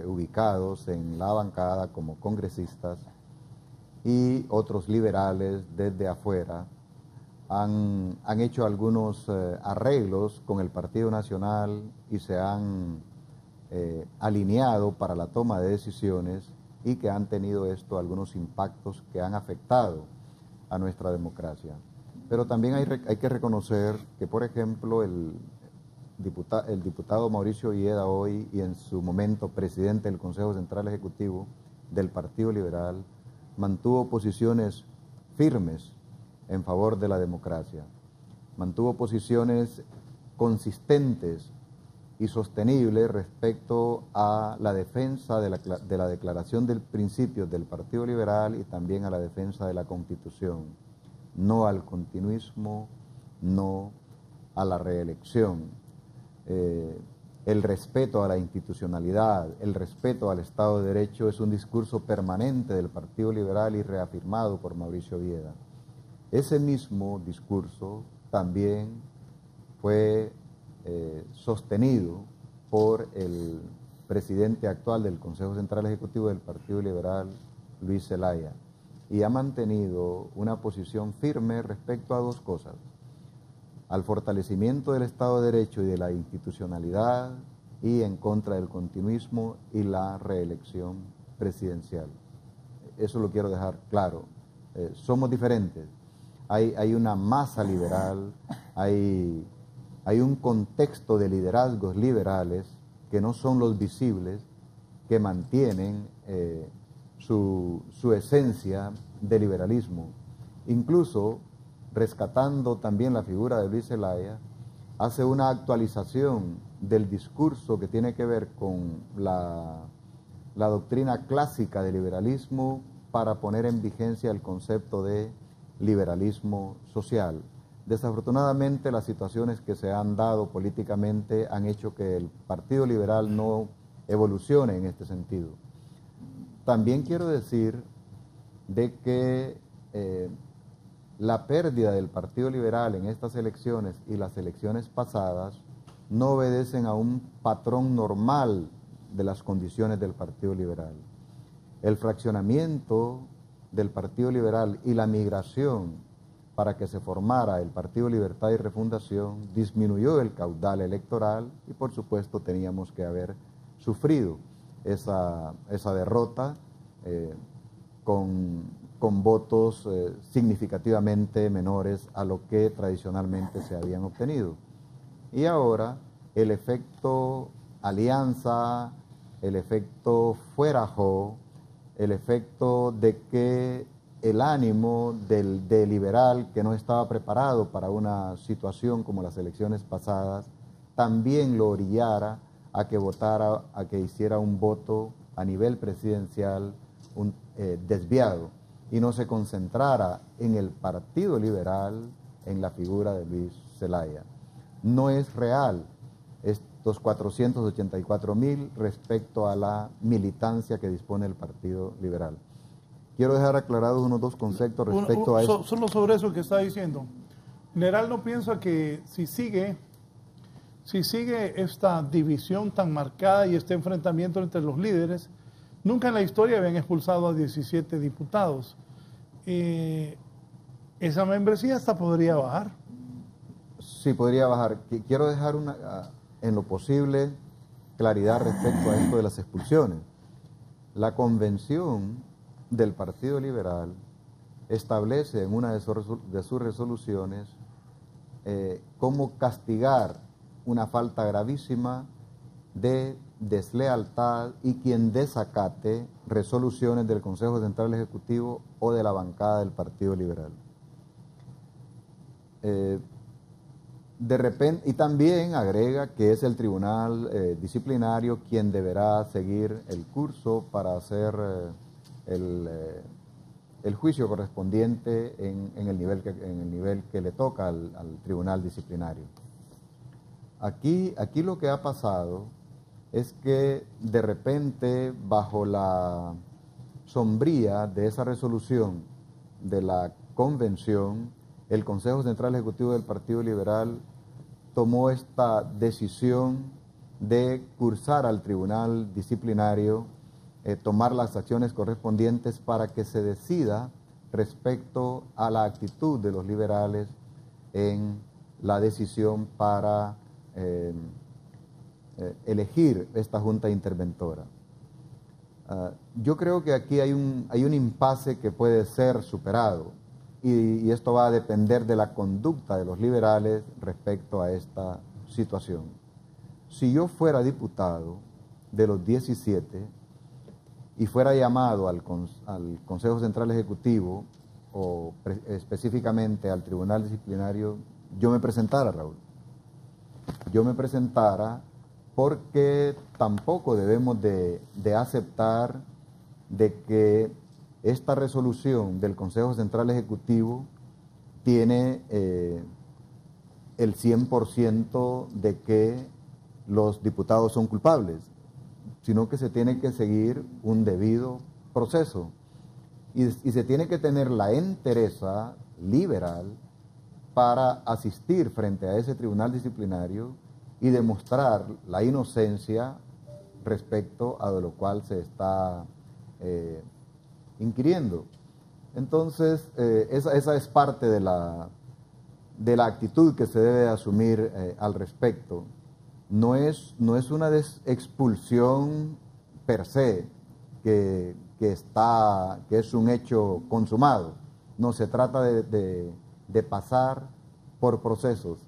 ubicados en la bancada como congresistas y otros liberales desde afuera han hecho algunos arreglos con el Partido Nacional y se han alineado para la toma de decisiones y que han tenido algunos impactos que han afectado a nuestra democracia. Pero también hay que reconocer que, por ejemplo, el diputado Mauricio Villeda hoy y en su momento presidente del Consejo Central Ejecutivo del Partido Liberal mantuvo posiciones firmes en favor de la democracia, mantuvo posiciones consistentes y sostenibles respecto a la defensa de la declaración de principios del Partido Liberal y también a la defensa de la Constitución, no al continuismo, no a la reelección. El respeto a la institucionalidad, el respeto al Estado de Derecho es un discurso permanente del Partido Liberal y reafirmado por Mauricio Villeda. Ese mismo discurso también fue sostenido por el presidente actual del Consejo Central Ejecutivo del Partido Liberal, Luis Zelaya, y ha mantenido una posición firme respecto a 2 cosas: al fortalecimiento del Estado de Derecho y de la institucionalidad y en contra del continuismo y la reelección presidencial. Eso lo quiero dejar claro. Somos diferentes. Hay una masa liberal, hay un contexto de liderazgos liberales que no son los visibles, que mantienen su esencia de liberalismo. Incluso rescatando también la figura de Luis Zelaya, hace una actualización del discurso que tiene que ver con la doctrina clásica del liberalismo para poner en vigencia el concepto de liberalismo social. Desafortunadamente, las situaciones que se han dado políticamente han hecho que el Partido Liberal no evolucione en este sentido. También quiero decir de que la pérdida del Partido Liberal en estas elecciones y las elecciones pasadas no obedecen a un patrón normal de las condiciones del Partido Liberal. El fraccionamiento del Partido Liberal y la migración para que se formara el Partido Libertad y Refundación disminuyó el caudal electoral y por supuesto teníamos que haber sufrido esa derrota con votos significativamente menores a lo que tradicionalmente se habían obtenido. Y ahora el efecto alianza, el efecto fuerajo, el efecto de que el ánimo del liberal que no estaba preparado para una situación como las elecciones pasadas, también lo orillara a que votara, a que hiciera un voto a nivel presidencial desviado y no se concentrara en el Partido Liberal, en la figura de Luis Zelaya. no es real estos 484.000 respecto a la militancia que dispone el Partido Liberal. Quiero dejar aclarados unos dos conceptos respecto a esto. Solo sobre eso que está diciendo. General, ¿no piensa que si sigue esta división tan marcada y este enfrentamiento entre los líderes, nunca en la historia habían expulsado a 17 diputados? ¿Esa membresía hasta podría bajar? Sí, podría bajar. Quiero dejar en lo posible claridad respecto a esto de las expulsiones. La convención del Partido Liberal establece en una de sus resoluciones cómo castigar una falta gravísima de deslealtad y quien desacate resoluciones del Consejo Central Ejecutivo o de la bancada del Partido Liberal. De repente, y también agrega que es el tribunal disciplinario quien deberá seguir el curso para hacer el juicio correspondiente en el nivel que le toca al tribunal disciplinario. Aquí lo que ha pasado es que de repente, bajo la sombría de esa resolución de la convención, el Consejo Central Ejecutivo del Partido Liberal tomó esta decisión de cursar al tribunal disciplinario, tomar las acciones correspondientes para que se decida respecto a la actitud de los liberales en la decisión para elegir esta junta interventora. Yo creo que aquí hay un impasse que puede ser superado y esto va a depender de la conducta de los liberales respecto a esta situación. Si yo fuera diputado de los 17 y fuera llamado al Consejo Central Ejecutivo o específicamente al Tribunal Disciplinario, yo me presentara, Raúl. Yo me presentara porque tampoco debemos de aceptar de que esta resolución del Consejo Central Ejecutivo tiene el 100% de que los diputados son culpables, sino que se tiene que seguir un debido proceso y se tiene que tener la entereza liberal para asistir frente a ese tribunal disciplinario y demostrar la inocencia respecto a lo cual se está inquiriendo. Entonces, esa es parte de la actitud que se debe asumir al respecto. No es una expulsión per se, que es un hecho consumado. No, se trata de pasar por procesos.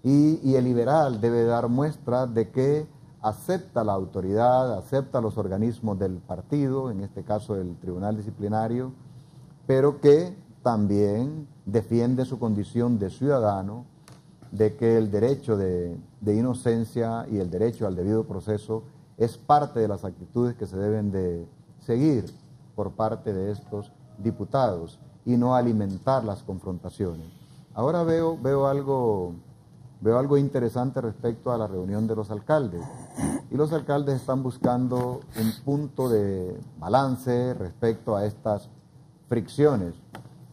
Y el liberal debe dar muestra de que acepta la autoridad, acepta los organismos del partido, en este caso el Tribunal Disciplinario, pero que también defiende su condición de ciudadano, de que el derecho de inocencia y el derecho al debido proceso es parte de las actitudes que se deben de seguir por parte de estos diputados y no alimentar las confrontaciones. Ahora veo algo interesante respecto a la reunión de los alcaldes. Y los alcaldes están buscando un punto de balance respecto a estas fricciones.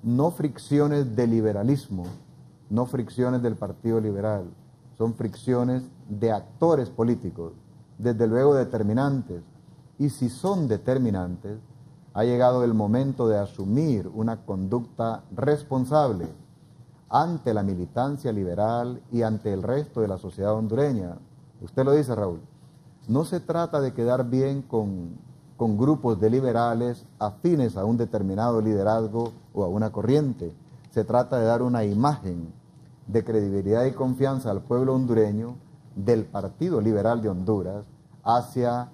No fricciones de liberalismo, no fricciones del Partido Liberal, son fricciones de actores políticos, desde luego determinantes. Y si son determinantes, ha llegado el momento de asumir una conducta responsable ante la militancia liberal y ante el resto de la sociedad hondureña. Usted lo dice, Raúl, no se trata de quedar bien con grupos de liberales afines a un determinado liderazgo o a una corriente. Se trata de dar una imagen de credibilidad y confianza al pueblo hondureño del Partido Liberal de Honduras hacia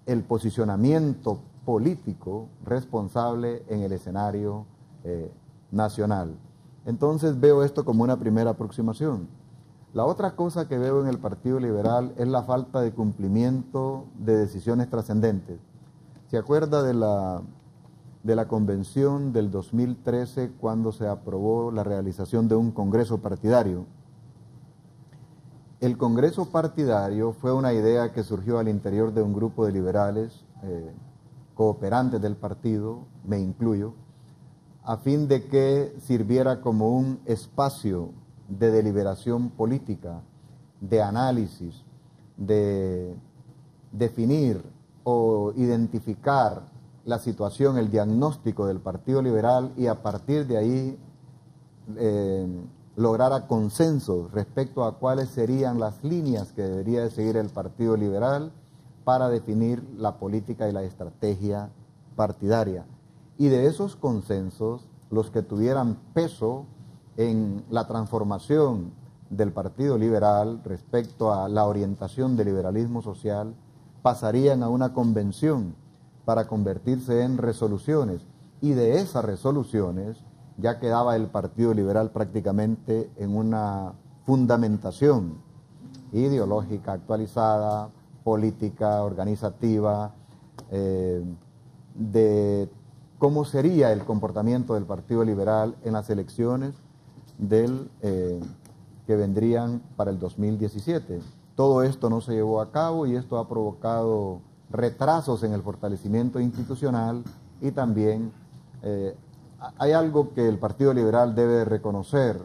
el posicionamiento político responsable en el escenario nacional. Entonces veo esto como una primera aproximación. La otra cosa que veo en el Partido Liberal es la falta de cumplimiento de decisiones trascendentes. ¿Se acuerda de la convención del 2013 cuando se aprobó la realización de un congreso partidario? El Congreso partidario fue una idea que surgió al interior de un grupo de liberales cooperantes del partido, me incluyo, a fin de que sirviera como un espacio de deliberación política, de análisis, de definir o identificar la situación, el diagnóstico del Partido Liberal y a partir de ahí lograra consenso respecto a cuáles serían las líneas que debería de seguir el Partido Liberal para definir la política y la estrategia partidaria. Y de esos consensos, los que tuvieran peso en la transformación del Partido Liberal respecto a la orientación del liberalismo social, pasarían a una convención para convertirse en resoluciones. Y de esas resoluciones ya quedaba el Partido Liberal prácticamente en una fundamentación ideológica actualizada, política, organizativa, de cómo sería el comportamiento del Partido Liberal en las elecciones que vendrían para el 2017. Todo esto no se llevó a cabo y esto ha provocado retrasos en el fortalecimiento institucional y también hay algo que el Partido Liberal debe reconocer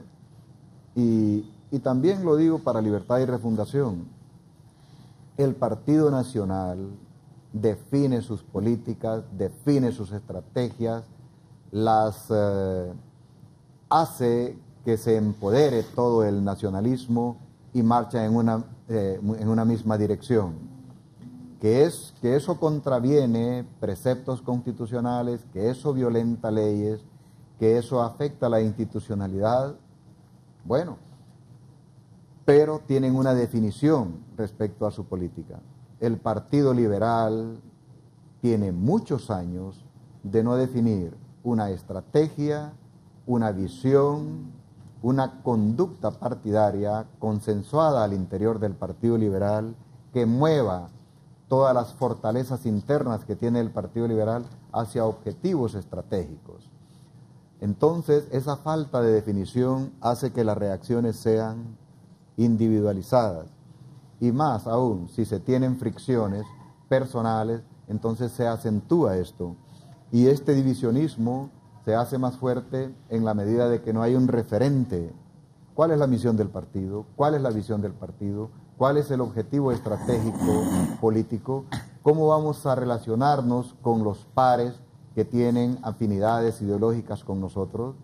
y también lo digo para Libertad y Refundación. El Partido Nacional define sus políticas, define sus estrategias, las hace que se empodere todo el nacionalismo y marcha en una misma dirección. Que eso contraviene preceptos constitucionales, que eso violenta leyes, que eso afecta la institucionalidad, bueno, pero tienen una definición respecto a su política. El Partido Liberal tiene muchos años de no definir una estrategia, una visión, una conducta partidaria consensuada al interior del Partido Liberal que mueva todas las fortalezas internas que tiene el Partido Liberal hacia objetivos estratégicos. Entonces, esa falta de definición hace que las reacciones sean individualizadas. Y más aún, si se tienen fricciones personales, entonces se acentúa esto. Y este divisionismo se hace más fuerte en la medida de que no hay un referente. ¿Cuál es la misión del partido? ¿Cuál es la visión del partido? ¿Cuál es el objetivo estratégico político? ¿Cómo vamos a relacionarnos con los pares que tienen afinidades ideológicas con nosotros?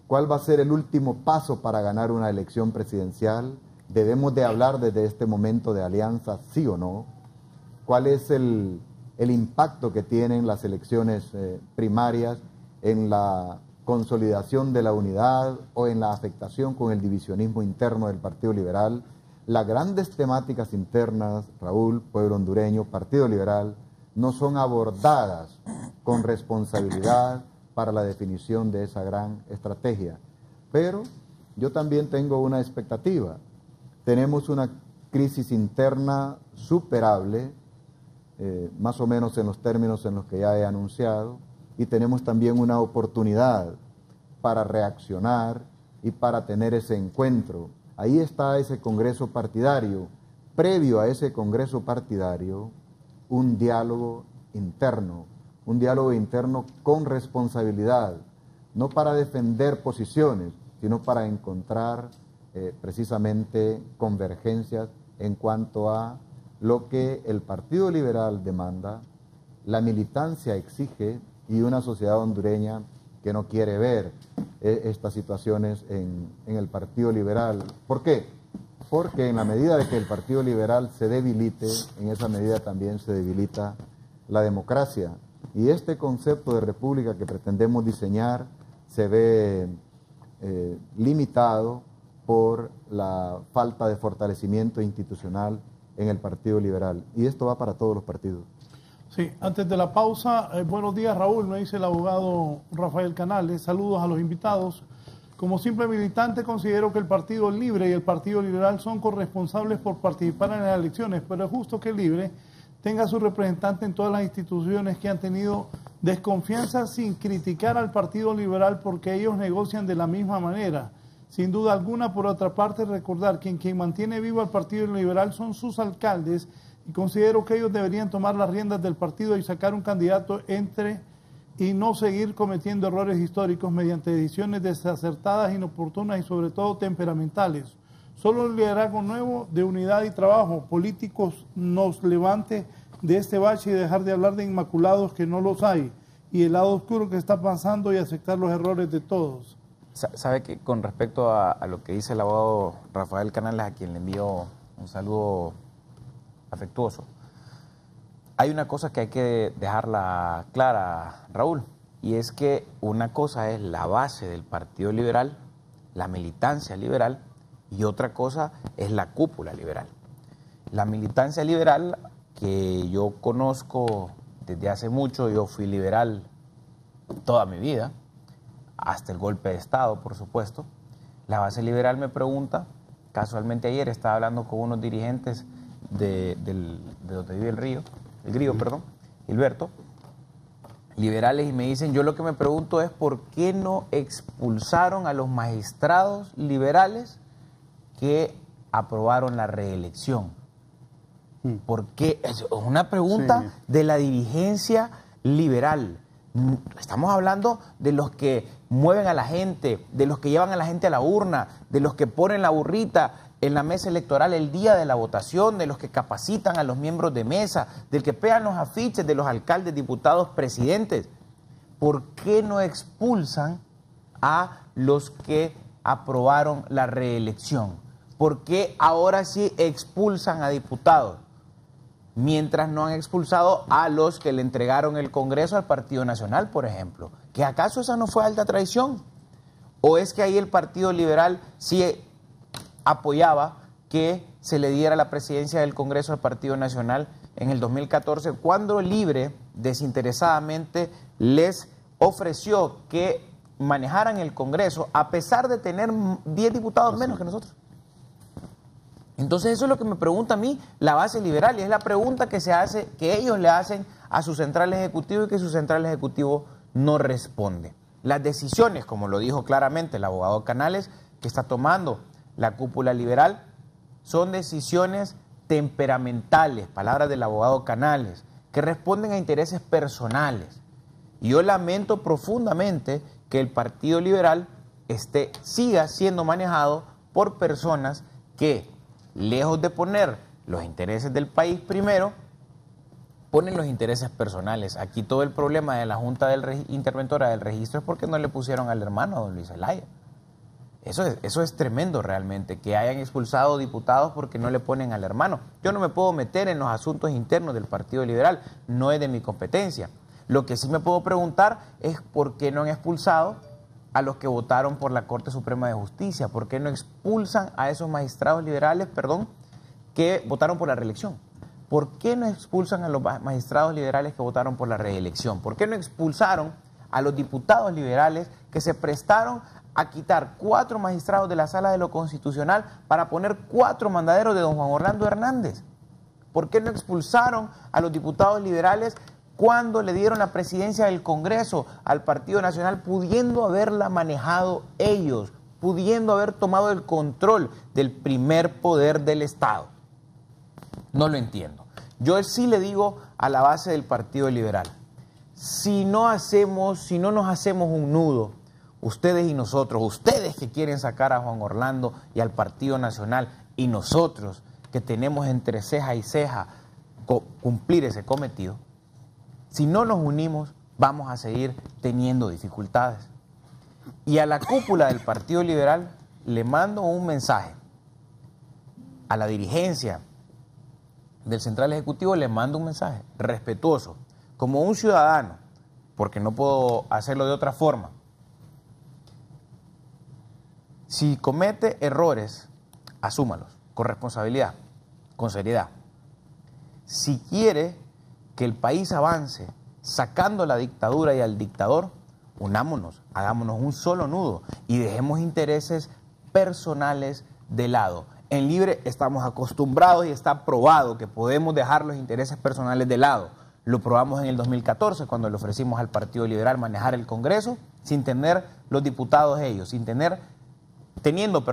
¿Cuál va a ser el último paso para ganar una elección presidencial? ¿Debemos de hablar desde este momento de alianza, sí o no? ¿Cuál es el impacto que tienen las elecciones primarias en la consolidación de la unidad o en la afectación con el divisionismo interno del Partido Liberal? Las grandes temáticas internas, Raúl, pueblo hondureño, Partido Liberal, no son abordadas con responsabilidad para la definición de esa gran estrategia. Pero yo también tengo una expectativa. Tenemos una crisis interna superable, más o menos en los términos en los que ya he anunciado, y tenemos también una oportunidad para reaccionar y para tener ese encuentro. Ahí está ese congreso partidario. Previo a ese congreso partidario, un diálogo interno con responsabilidad, no para defender posiciones, sino para encontrar precisamente convergencias en cuanto a lo que el Partido Liberal demanda, la militancia exige y una sociedad hondureña que no quiere ver estas situaciones en el Partido Liberal. ¿Por qué? Porque en la medida de que el Partido Liberal se debilite, en esa medida también se debilita la democracia. Y este concepto de república que pretendemos diseñar se ve limitado por la falta de fortalecimiento institucional en el Partido Liberal. Y esto va para todos los partidos. Sí, antes de la pausa, buenos días Raúl, me dice el abogado Rafael Canales, saludos a los invitados. Como simple militante considero que el Partido Libre y el Partido Liberal son corresponsables por participar en las elecciones, pero es justo que el Libre tenga su representante en todas las instituciones que han tenido desconfianza sin criticar al Partido Liberal porque ellos negocian de la misma manera. sin duda alguna. Por otra parte, recordar que quien mantiene vivo al Partido Liberal son sus alcaldes, y considero que ellos deberían tomar las riendas del partido y sacar un candidato y no seguir cometiendo errores históricos mediante decisiones desacertadas, inoportunas y sobre todo temperamentales. Solo el liderazgo nuevo de unidad y trabajo políticos nos levante de este bache y dejar de hablar de inmaculados que no los hay, y el lado oscuro que está pasando, y aceptar los errores de todos. Sabe que con respecto a lo que dice el abogado Rafael Canales, a quien le envío un saludo afectuoso, hay una cosa que hay que dejarla clara, Raúl, y es que una cosa es la base del Partido Liberal, la militancia liberal, y otra cosa es la cúpula liberal. La militancia liberal, que yo conozco desde hace mucho, yo fui liberal toda mi vida, hasta el golpe de Estado, por supuesto. La base liberal me pregunta, casualmente ayer estaba hablando con unos dirigentes de donde vive el Grillo, Gilberto, liberales, y me dicen, yo lo que me pregunto es por qué no expulsaron a los magistrados liberales que aprobaron la reelección. ¿Por qué? Es una pregunta de la dirigencia liberal. Estamos hablando de los que mueven a la gente, de los que llevan a la gente a la urna, de los que ponen la burrita en la mesa electoral el día de la votación, de los que capacitan a los miembros de mesa, del que pegan los afiches de los alcaldes, diputados, presidentes. ¿Por qué no expulsan a los que aprobaron la reelección? ¿Por qué ahora sí expulsan a diputados, mientras no han expulsado a los que le entregaron el Congreso al Partido Nacional, por ejemplo? ¿Que acaso esa no fue alta traición? ¿O es que ahí el Partido Liberal sí apoyaba que se le diera la presidencia del Congreso al Partido Nacional en el 2014, cuando Libre desinteresadamente les ofreció que manejaran el Congreso a pesar de tener 10 diputados menos que nosotros? Entonces eso es lo que me pregunta a mí la base liberal, y es la pregunta que ellos le hacen a su central ejecutivo, y que su central ejecutivo no responde. Las decisiones, como lo dijo claramente el abogado Canales, que está tomando la cúpula liberal, son decisiones temperamentales, palabras del abogado Canales, que responden a intereses personales. Y yo lamento profundamente que el Partido Liberal siga siendo manejado por personas que, lejos de poner los intereses del país primero, ponen los intereses personales. Aquí todo el problema de la Junta Interventora del Registro es porque no le pusieron al hermano, a don Luis Zelaya. Eso es tremendo realmente, que hayan expulsado diputados porque no le ponen al hermano. Yo no me puedo meter en los asuntos internos del Partido Liberal, no es de mi competencia. Lo que sí me puedo preguntar es por qué no han expulsado a los que votaron por la Corte Suprema de Justicia, por qué no expulsan a esos magistrados liberales, que votaron por la reelección. ¿Por qué no expulsan a los magistrados liberales que votaron por la reelección? ¿Por qué no expulsaron a los diputados liberales que se prestaron a quitar 4 magistrados de la Sala de lo Constitucional para poner 4 mandaderos de don Juan Orlando Hernández? ¿Por qué no expulsaron a los diputados liberales cuando le dieron la presidencia del Congreso al Partido Nacional, pudiendo haberla manejado ellos, pudiendo haber tomado el control del primer poder del Estado? No lo entiendo. Yo sí le digo a la base del Partido Liberal, si no nos hacemos un nudo, ustedes y nosotros, ustedes que quieren sacar a Juan Orlando y al Partido Nacional, y nosotros que tenemos entre ceja y ceja cumplir ese cometido, si no nos unimos, vamos a seguir teniendo dificultades. Y a la cúpula del Partido Liberal le mando un mensaje. A la dirigencia del Central Ejecutivo le mando un mensaje respetuoso, como un ciudadano, porque no puedo hacerlo de otra forma. Si comete errores, asúmalos, con responsabilidad, con seriedad. Si quiere que el país avance sacando la dictadura y al dictador, unámonos, hagámonos un solo nudo y dejemos intereses personales de lado. En Libre estamos acostumbrados y está probado que podemos dejar los intereses personales de lado. Lo probamos en el 2014 cuando le ofrecimos al Partido Liberal manejar el Congreso sin tener los diputados ellos, sin tener teniendo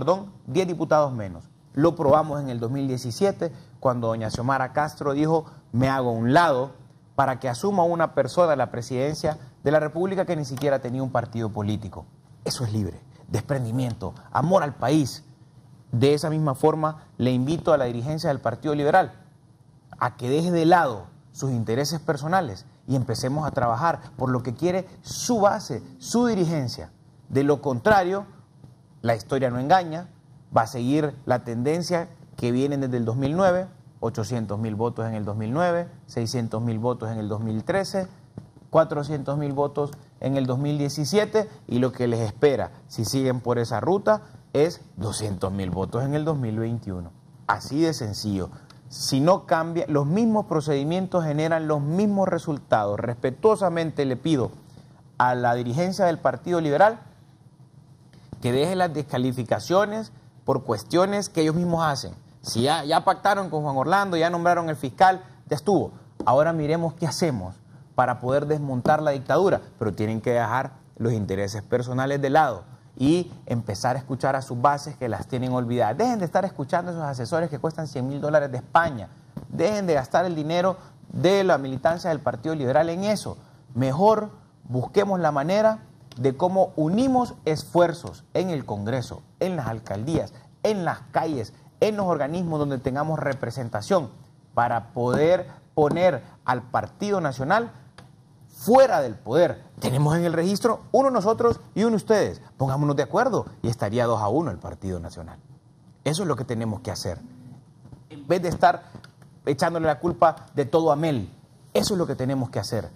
10 diputados menos. Lo probamos en el 2017, cuando doña Xiomara Castro dijo, me hago a un lado para que asuma una persona la presidencia de la República que ni siquiera tenía un partido político. Eso es libre, desprendimiento, amor al país. De esa misma forma, le invito a la dirigencia del Partido Liberal a que deje de lado sus intereses personales y empecemos a trabajar por lo que quiere su base, su dirigencia. De lo contrario, la historia no engaña, va a seguir la tendencia que viene desde el 2009, 800.000 votos en el 2009, 600.000 votos en el 2013, 400.000 votos en el 2017 y lo que les espera, si siguen por esa ruta, es 200.000 votos en el 2021. Así de sencillo. Si no cambia, los mismos procedimientos generan los mismos resultados. Respetuosamente le pido a la dirigencia del Partido Liberal que deje las descalificaciones por cuestiones que ellos mismos hacen. Si ya pactaron con Juan Orlando, ya nombraron el fiscal, ya estuvo. Ahora miremos qué hacemos para poder desmontar la dictadura, pero tienen que dejar los intereses personales de lado y empezar a escuchar a sus bases que las tienen olvidadas. Dejen de estar escuchando a esos asesores que cuestan $100.000 de España. Dejen de gastar el dinero de la militancia del Partido Liberal en eso. Mejor busquemos la manera de cómo unimos esfuerzos en el Congreso, en las alcaldías, en las calles, en los organismos donde tengamos representación, para poder poner al Partido Nacional fuera del poder. Tenemos en el registro uno nosotros y uno ustedes. Pongámonos de acuerdo y estaría 2-1 el Partido Nacional. Eso es lo que tenemos que hacer. En vez de estar echándole la culpa de todo a Mel, eso es lo que tenemos que hacer.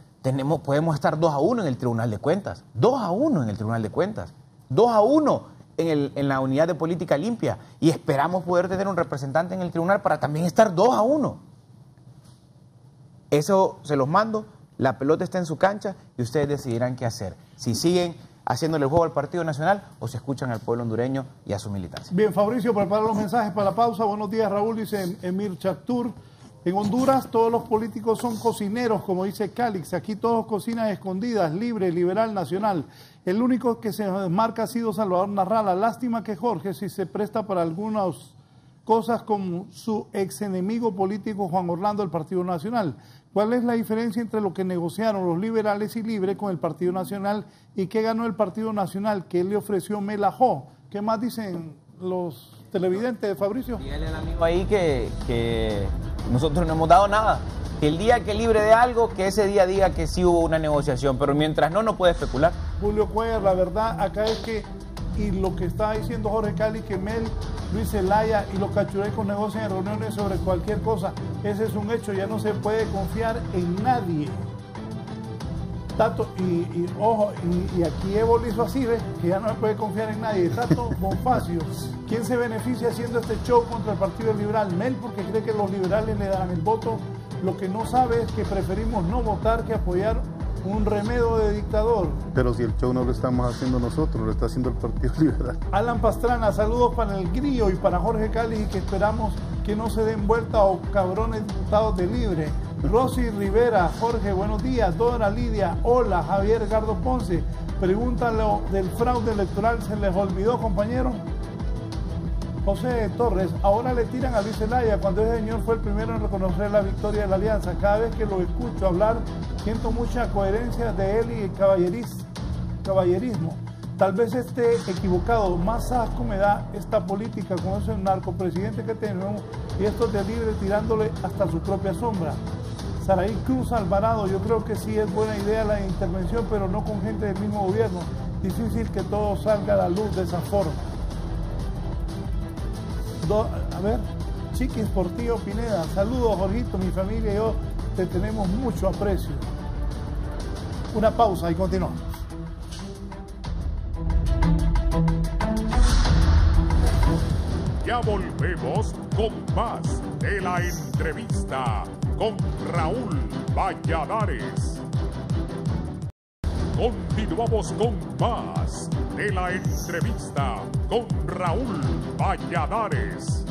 Podemos estar 2-1 en el Tribunal de Cuentas, 2-1 en el Tribunal de Cuentas, 2-1 en la Unidad de Política Limpia y esperamos poder tener un representante en el tribunal para también estar 2-1. Eso se los mando, la pelota está en su cancha y ustedes decidirán qué hacer. Si siguen haciéndole el juego al Partido Nacional o se escuchan al pueblo hondureño y a su militancia. Bien, Fabricio, prepara los mensajes para la pausa. Buenos días, Raúl, dice Emir Chactur. En Honduras todos los políticos son cocineros, como dice Cálix. Aquí todos cocinan escondidas, libre, liberal, nacional. El único que se desmarca ha sido Salvador Narrala. Lástima que Jorge, si se presta para algunas cosas como su ex enemigo político Juan Orlando del Partido Nacional. ¿Cuál es la diferencia entre lo que negociaron los liberales y Libre con el Partido Nacional y qué ganó el Partido Nacional? ¿Qué le ofreció Melajó? ¿Qué más dicen los televidentes, Fabricio? Dígale al amigo ahí que nosotros no hemos dado nada. Que el día que Libre de algo, que ese día diga que sí hubo una negociación, pero mientras no puede especular. Julio Cuellar, la verdad acá es que, y lo que está diciendo Jorge Cali, que Mel, Luis Zelaya y los cachurecos negocian en reuniones sobre cualquier cosa. Ese es un hecho, ya no se puede confiar en nadie. Tato, ojo, y aquí Evo lo hizo así, ¿ves? Que ya no se puede confiar en nadie. Tato Bonfacio, ¿quién se beneficia haciendo este show contra el Partido Liberal? Mel, porque cree que los liberales le darán el voto. Lo que no sabe es que preferimos no votar que apoyar un remedio de dictador. Pero si el show no lo estamos haciendo nosotros, lo está haciendo el Partido Liberal. Alan Pastrana, saludos para el Grillo y para Jorge Cali, y que esperamos que no se den vuelta o cabrones diputados de Libre. Rosy Rivera, Jorge, buenos días. Dora Lidia, hola. Javier Gardo Ponce, pregúntale del fraude electoral, ¿se les olvidó, compañero? José Torres, ahora le tiran a Luis Zelaya cuando ese señor fue el primero en reconocer la victoria de la alianza. Cada vez que lo escucho hablar, siento mucha coherencia de él y el caballerismo. Tal vez esté equivocado, más asco me da esta política con ese narcopresidente que tenemos y estos de Libre tirándole hasta su propia sombra. Saraí Cruz Alvarado, yo creo que sí es buena idea la intervención, pero no con gente del mismo gobierno. Difícil que todo salga a la luz de esa forma. A ver, Chiquis Portillo Pineda, saludos Jorgito, mi familia y yo te tenemos mucho aprecio. Una pausa y continuamos. Ya volvemos con más de la entrevista con Raúl Valladares. Continuamos con más de la entrevista con Raúl Valladares.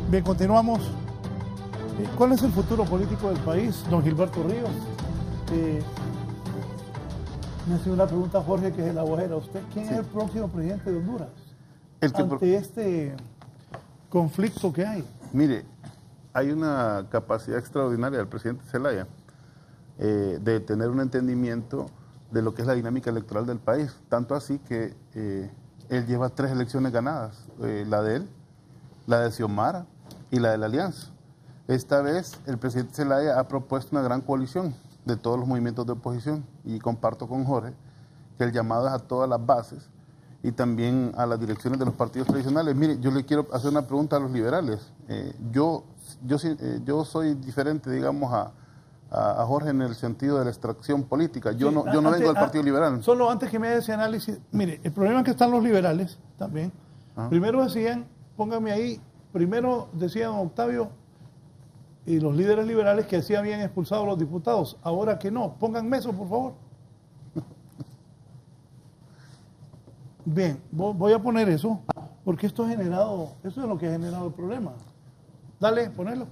Bien, continuamos. ¿Cuál es el futuro político del país, don Gilberto Ríos? Me hace una pregunta Jorge, que es la abogera. ¿Usted quién es el próximo presidente de Honduras? Ante este conflicto que hay. Mire, hay una capacidad extraordinaria del presidente Zelaya de tener un entendimiento de lo que es la dinámica electoral del país. Tanto así que él lleva 3 elecciones ganadas. La de él, la de Xiomara y la de la Alianza. Esta vez el presidente Zelaya ha propuesto una gran coalición de todos los movimientos de oposición y comparto con Jorge que el llamado es a todas las bases y también a las direcciones de los partidos tradicionales. Mire, yo le quiero hacer una pregunta a los liberales. Yo soy diferente, digamos, a Jorge en el sentido de la extracción política. Yo no vengo del Partido Liberal. Solo antes que me haga ese análisis, mire, el problema es que están los liberales también. Primero decían, póngame ahí, primero decían Octavio y los líderes liberales que sí habían expulsado a los diputados, ahora que no. Pónganme eso, por favor. Bien, voy a poner eso, porque eso es lo que ha generado el problema. Dale, ponelo.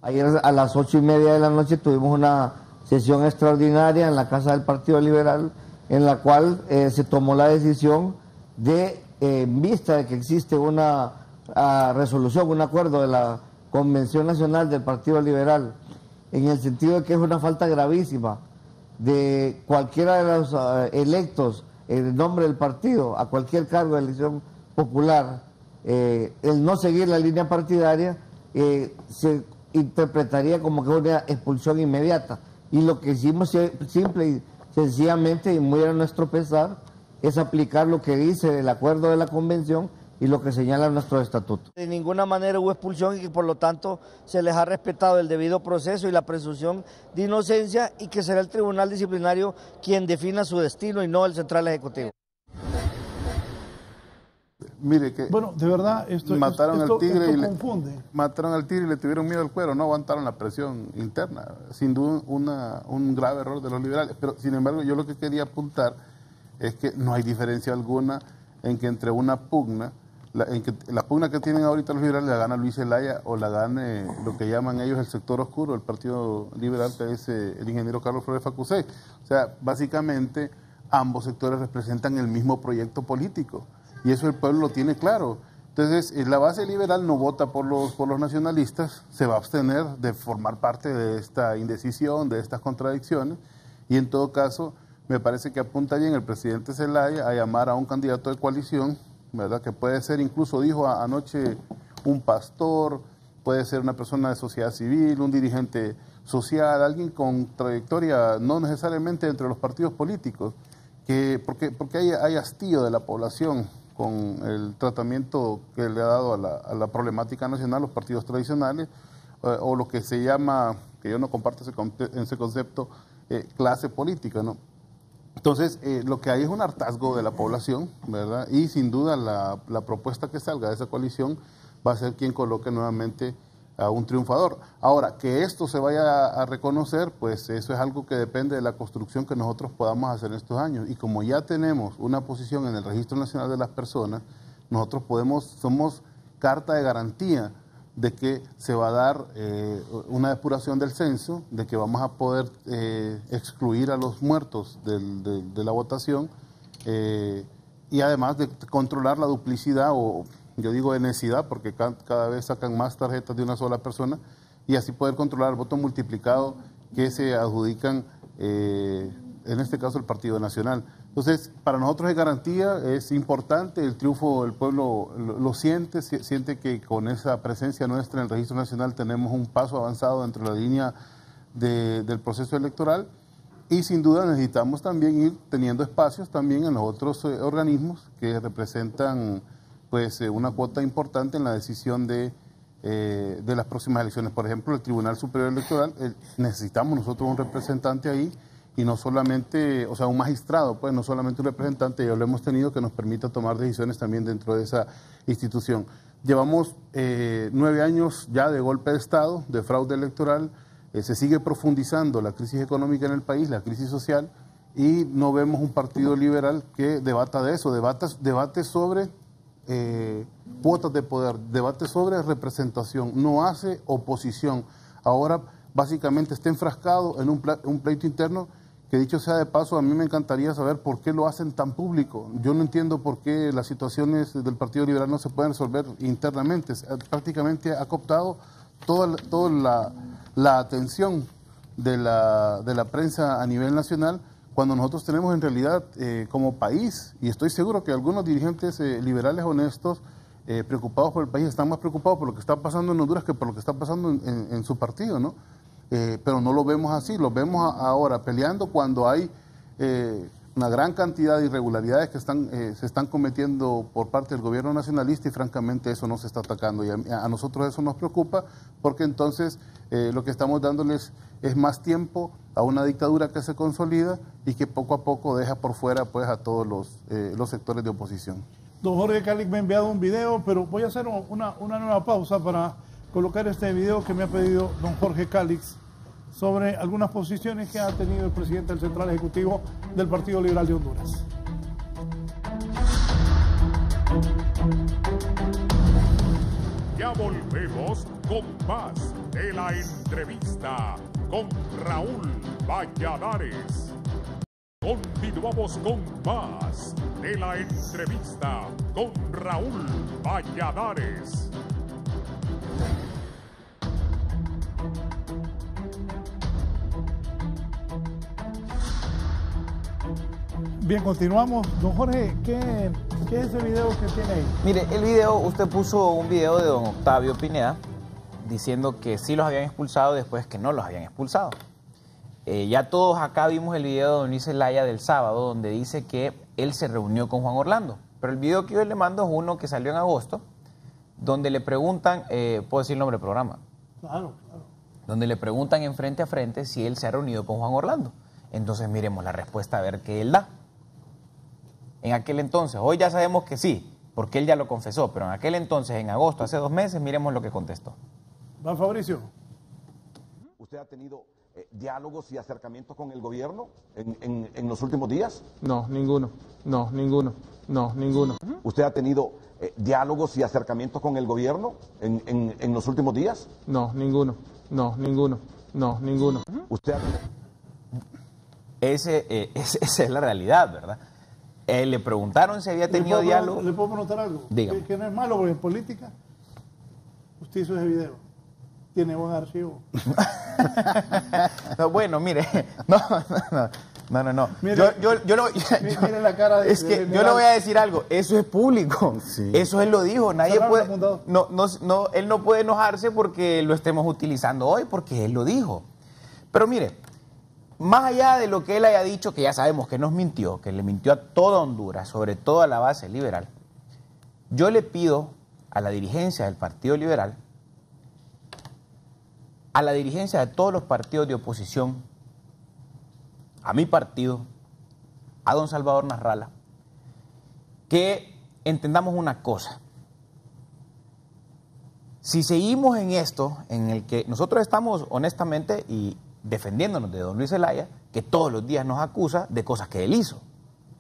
Ayer a las 8:30 de la noche tuvimos una sesión extraordinaria en la Casa del Partido Liberal, en la cual se tomó la decisión de, en vista de que existe una resolución, un acuerdo de la Convención Nacional del Partido Liberal, en el sentido de que es una falta gravísima de cualquiera de los electos en nombre del partido a cualquier cargo de elección popular, el no seguir la línea partidaria se interpretaría como que una expulsión inmediata. Y lo que hicimos simple y sencillamente, y muy a nuestro pesar, es aplicar lo que dice el acuerdo de la convención y lo que señala nuestro estatuto. De ninguna manera hubo expulsión y que por lo tanto se les ha respetado el debido proceso y la presunción de inocencia y que será el Tribunal Disciplinario quien defina su destino y no el Central Ejecutivo. Mire que bueno, de verdad, esto confunde. Mataron al tigre y le tuvieron miedo al cuero, no aguantaron la presión interna. Sin duda un grave error de los liberales. Pero sin embargo, yo lo que quería apuntar es que no hay diferencia alguna en que entre una pugna, la pugna que tienen ahorita los liberales la gana Luis Zelaya o la gane lo que llaman ellos el sector oscuro, el Partido Liberal, que es el ingeniero Carlos Flores Facusé. O sea, básicamente ambos sectores representan el mismo proyecto político y eso el pueblo lo tiene claro. Entonces, la base liberal no vota por los nacionalistas, se va a abstener de formar parte de esta indecisión, de estas contradicciones, y en todo caso me parece que apunta bien el presidente Zelaya a llamar a un candidato de coalición, ¿verdad? Que puede ser, incluso dijo anoche, un pastor, puede ser una persona de sociedad civil, un dirigente social, alguien con trayectoria no necesariamente entre los partidos políticos, porque hay hastío de la población con el tratamiento que le ha dado a la problemática nacional los partidos tradicionales, o lo que se llama, que yo no comparto ese concepto, clase política, ¿no? Entonces, lo que hay es un hartazgo de la población, ¿verdad? Y sin duda la propuesta que salga de esa coalición va a ser quien coloque nuevamente a un triunfador. Ahora, que esto se vaya a reconocer, pues eso es algo que depende de la construcción que nosotros podamos hacer en estos años. Y como ya tenemos una posición en el Registro Nacional de las Personas, nosotros somos carta de garantía de que se va a dar una depuración del censo, de que vamos a poder excluir a los muertos de la votación y además de controlar la duplicidad, o yo digo enecidad, porque cada vez sacan más tarjetas de una sola persona, y así poder controlar el voto multiplicado que se adjudican, en este caso, el Partido Nacional. Entonces, para nosotros es garantía, es importante, el triunfo del pueblo lo siente que con esa presencia nuestra en el Registro Nacional tenemos un paso avanzado dentro de la línea del proceso electoral, y sin duda necesitamos también ir teniendo espacios también en los otros organismos que representan pues una cuota importante en la decisión de las próximas elecciones. Por ejemplo, el Tribunal Superior Electoral, necesitamos nosotros un representante ahí, y no solamente, o sea, un magistrado, pues no solamente un representante, ya lo hemos tenido, que nos permita tomar decisiones también dentro de esa institución. Llevamos 9 años ya de golpe de Estado, de fraude electoral, se sigue profundizando la crisis económica en el país, la crisis social, y no vemos un partido liberal que debata de eso, debate sobre cuotas de poder, debate sobre representación, no hace oposición. Ahora básicamente está enfrascado en un pleito interno que, dicho sea de paso, a mí me encantaría saber por qué lo hacen tan público. Yo no entiendo por qué las situaciones del Partido Liberal no se pueden resolver internamente. Prácticamente ha cooptado toda la atención de la prensa a nivel nacional, cuando nosotros tenemos en realidad como país, y estoy seguro que algunos dirigentes liberales honestos preocupados por el país están más preocupados por lo que está pasando en Honduras que por lo que está pasando en su partido, ¿no? Pero no lo vemos así, lo vemos ahora peleando cuando hay una gran cantidad de irregularidades que se están cometiendo por parte del gobierno nacionalista, y francamente eso no se está atacando, y a nosotros eso nos preocupa, porque entonces lo que estamos dándoles es más tiempo a una dictadura que se consolida y que poco a poco deja por fuera pues a todos los sectores de oposición. Don Jorge Calix me ha enviado un video, pero voy a hacer una nueva pausa para colocar este video que me ha pedido don Jorge Calix sobre algunas posiciones que ha tenido el presidente del Central Ejecutivo del Partido Liberal de Honduras. Ya volvemos con más de la entrevista con Raúl Valladares. Continuamos con más de la entrevista con Raúl Valladares. Bien, continuamos. Don Jorge, ¿qué es ese video que tiene ahí? Mire, el video, usted puso un video de don Octavio Pineda diciendo que sí los habían expulsado, después que no los habían expulsado. Ya todos acá vimos el video de don Luis Zelaya del sábado, donde dice que él se reunió con Juan Orlando. Pero el video que yo le mando es uno que salió en agosto, donde le preguntan, ¿puedo decir el nombre del programa? Claro, claro. Donde le preguntan en frente a frente si él se ha reunido con Juan Orlando. Entonces miremos la respuesta a ver qué él da. En aquel entonces, hoy ya sabemos que sí, porque él ya lo confesó, pero en aquel entonces, en agosto, hace 2 meses, miremos lo que contestó. Don Fabricio. ¿Usted ha tenido diálogos y acercamientos con el gobierno en los últimos días? No, ninguno. No, ninguno. No, ninguno. ¿Usted ha tenido diálogos y acercamientos con el gobierno en los últimos días? No, ninguno. No, ninguno. No, ninguno. ¿Usted ha... Esa es la realidad, ¿verdad? Le preguntaron si había tenido diálogo. ¿Le puedo preguntar algo? Dígame. Que no es malo, porque en política usted hizo ese video. Tiene buen archivo. No, bueno, mire, no. Mire, Yo no, mire la cara de... Es que yo le voy a decir algo, eso es público, sí. Eso él lo dijo, nadie puede, él no puede enojarse porque lo estemos utilizando hoy, porque él lo dijo. Pero mire, más allá de lo que él haya dicho, que ya sabemos que nos mintió, que le mintió a toda Honduras, sobre todo a la base liberal, yo le pido a la dirigencia del Partido Liberal, a la dirigencia de todos los partidos de oposición, a mi partido, a don Salvador Nasralla, que entendamos una cosa. Si seguimos en esto, en el que nosotros estamos honestamente y defendiéndonos de don Luis Zelaya, que todos los días nos acusa de cosas que él hizo,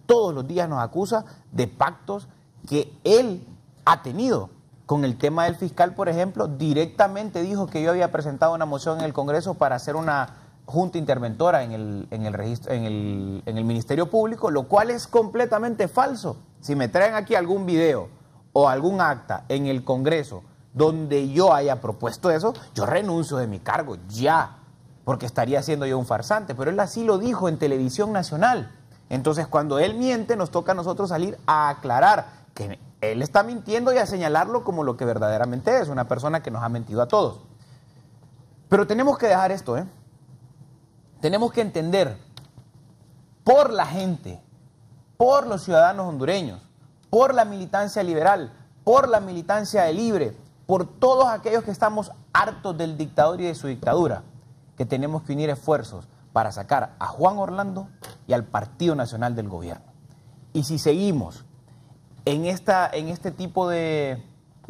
todos los días nos acusa de pactos que él ha tenido. Con el tema del fiscal, por ejemplo, directamente dijo que yo había presentado una moción en el Congreso para hacer una junta interventora en el Ministerio Público, lo cual es completamente falso. Si me traen aquí algún video o algún acta en el Congreso donde yo haya propuesto eso, yo renuncio de mi cargo ya, porque estaría siendo yo un farsante. Pero él así lo dijo en Televisión Nacional. Entonces, cuando él miente, nos toca a nosotros salir a aclarar que él está mintiendo y a señalarlo como lo que verdaderamente es, una persona que nos ha mentido a todos. Pero tenemos que dejar esto, ¿eh? Tenemos que entender, por la gente, por los ciudadanos hondureños, por la militancia liberal, por la militancia de Libre, por todos aquellos que estamos hartos del dictador y de su dictadura, que tenemos que unir esfuerzos para sacar a Juan Orlando y al Partido Nacional del Gobierno. Y si seguimos en este tipo de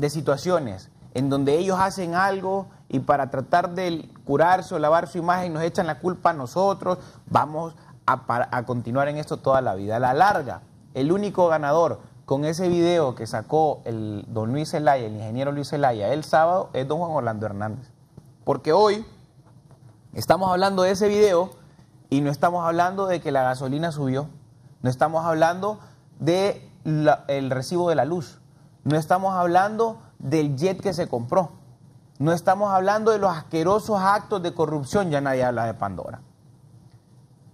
situaciones en donde ellos hacen algo y para tratar de curarse o lavar su imagen nos echan la culpa a nosotros, vamos a continuar en esto toda la vida. A la larga, el único ganador con ese video que sacó el don Luis Zelaya, el ingeniero Luis Zelaya, el sábado, es don Juan Orlando Hernández. Porque hoy estamos hablando de ese video y no estamos hablando de que la gasolina subió, no estamos hablando del recibo de la luz, no estamos hablando del jet que se compró, no estamos hablando de los asquerosos actos de corrupción, ya nadie habla de Pandora.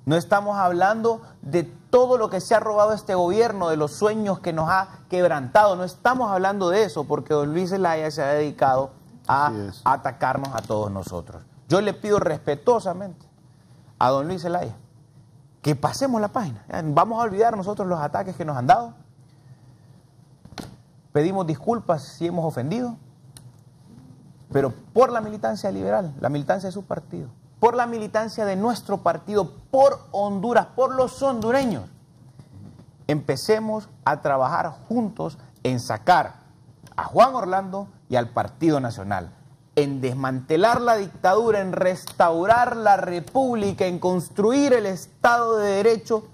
No estamos hablando de todo lo que se ha robado este gobierno, de los sueños que nos ha quebrantado, no estamos hablando de eso, porque don Luis Zelaya se ha dedicado a atacarnos a todos nosotros. Yo le pido respetuosamente a don Luis Zelaya que pasemos la página. Vamos a olvidar nosotros los ataques que nos han dado. Pedimos disculpas si hemos ofendido, pero por la militancia liberal, la militancia de su partido, por la militancia de nuestro partido, por Honduras, por los hondureños, empecemos a trabajar juntos en sacar a Juan Orlando y al Partido Nacional, en desmantelar la dictadura, en restaurar la república, en construir el Estado de Derecho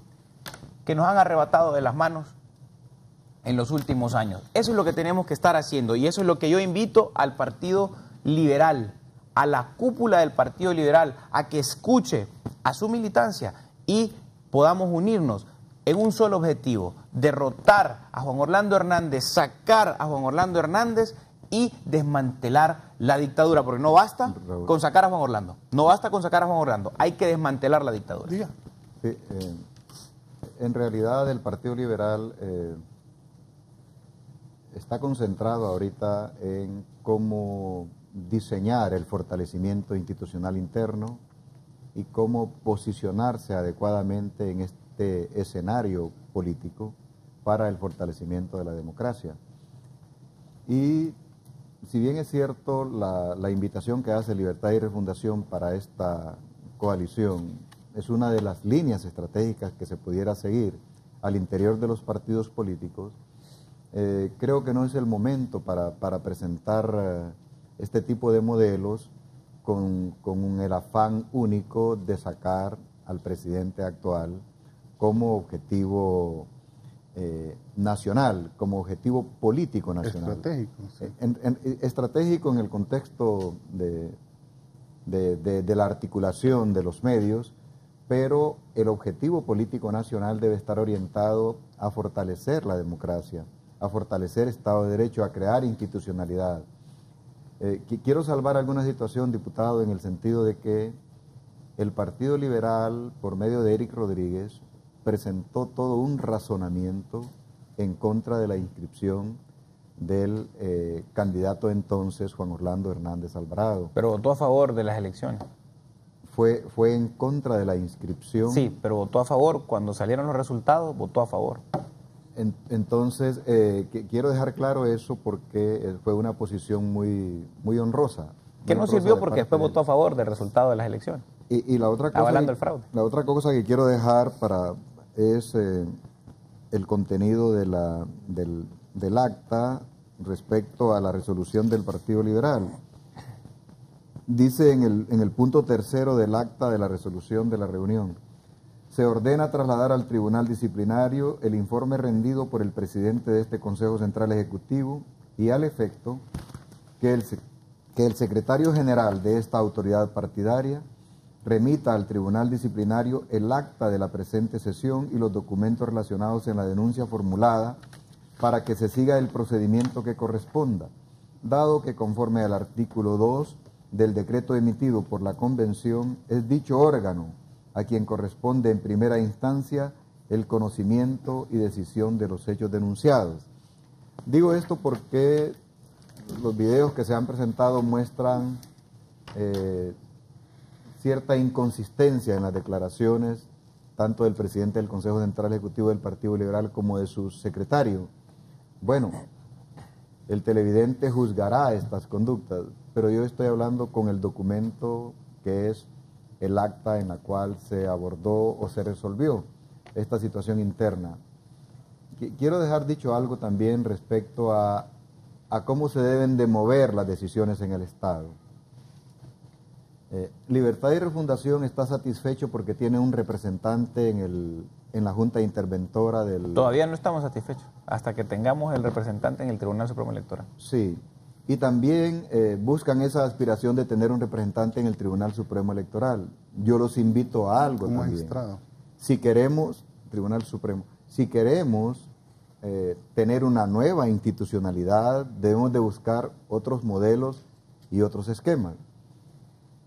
que nos han arrebatado de las manos en los últimos años. Eso es lo que tenemos que estar haciendo y eso es lo que yo invito al Partido Liberal, a la cúpula del Partido Liberal, a que escuche a su militancia y podamos unirnos en un solo objetivo: derrotar a Juan Orlando Hernández, sacar a Juan Orlando Hernández y desmantelar la dictadura, porque no basta con sacar a Juan Orlando, no basta con sacar a Juan Orlando, hay que desmantelar la dictadura. Sí, en realidad el Partido Liberal está concentrado ahorita en cómo diseñar el fortalecimiento institucional interno y cómo posicionarse adecuadamente en este escenario político para el fortalecimiento de la democracia. Y si bien es cierto la invitación que hace Libertad y Refundación para esta coalición es una de las líneas estratégicas que se pudiera seguir al interior de los partidos políticos, creo que no es el momento para presentar este tipo de modelos con el afán único de sacar al presidente actual como objetivo nacional, como objetivo político nacional. Estratégico. Sí. Estratégico en el contexto de la articulación de los medios, pero el objetivo político nacional debe estar orientado a fortalecer la democracia, a fortalecer Estado de Derecho, a crear institucionalidad. Quiero salvar alguna situación, diputado, en el sentido de que el Partido Liberal, por medio de Eric Rodríguez, presentó todo un razonamiento en contra de la inscripción del candidato entonces, Juan Orlando Hernández Alvarado. Pero votó a favor de las elecciones. Fue en contra de la inscripción. Sí, pero votó a favor. Cuando salieron los resultados, votó a favor. Entonces, quiero dejar claro eso porque fue una posición muy honrosa. Que no sirvió porque después votó a favor del resultado de las elecciones. Y la otra cosa, avalando el fraude. La otra cosa que quiero dejar es el contenido del acta respecto a la resolución del Partido Liberal. Dice en el punto 3 del acta de la resolución de la reunión: se ordena trasladar al Tribunal Disciplinario el informe rendido por el presidente de este Consejo Central Ejecutivo y al efecto que el secretario general de esta autoridad partidaria remita al Tribunal Disciplinario el acta de la presente sesión y los documentos relacionados en la denuncia formulada para que se siga el procedimiento que corresponda, dado que conforme al artículo 2 del decreto emitido por la Convención es dicho órgano a quien corresponde en primera instancia el conocimiento y decisión de los hechos denunciados. Digo esto porque los videos que se han presentado muestran cierta inconsistencia en las declaraciones tanto del presidente del Consejo Central Ejecutivo del Partido Liberal como de su secretario. Bueno, el televidente juzgará estas conductas, pero yo estoy hablando con el documento que es el acta en la cual se abordó o se resolvió esta situación interna. Quiero dejar dicho algo también respecto a cómo se deben de mover las decisiones en el Estado. Libertad y Refundación está satisfecho porque tiene un representante en la Junta Interventora del... Todavía no estamos satisfechos, hasta que tengamos el representante en el Tribunal Supremo Electoral. Sí, y también buscan esa aspiración de tener un representante en el Tribunal Supremo Electoral. Yo los invito a algo Un también. magistrado. Si queremos, Tribunal Supremo, si queremos tener una nueva institucionalidad, debemos de buscar otros modelos y otros esquemas.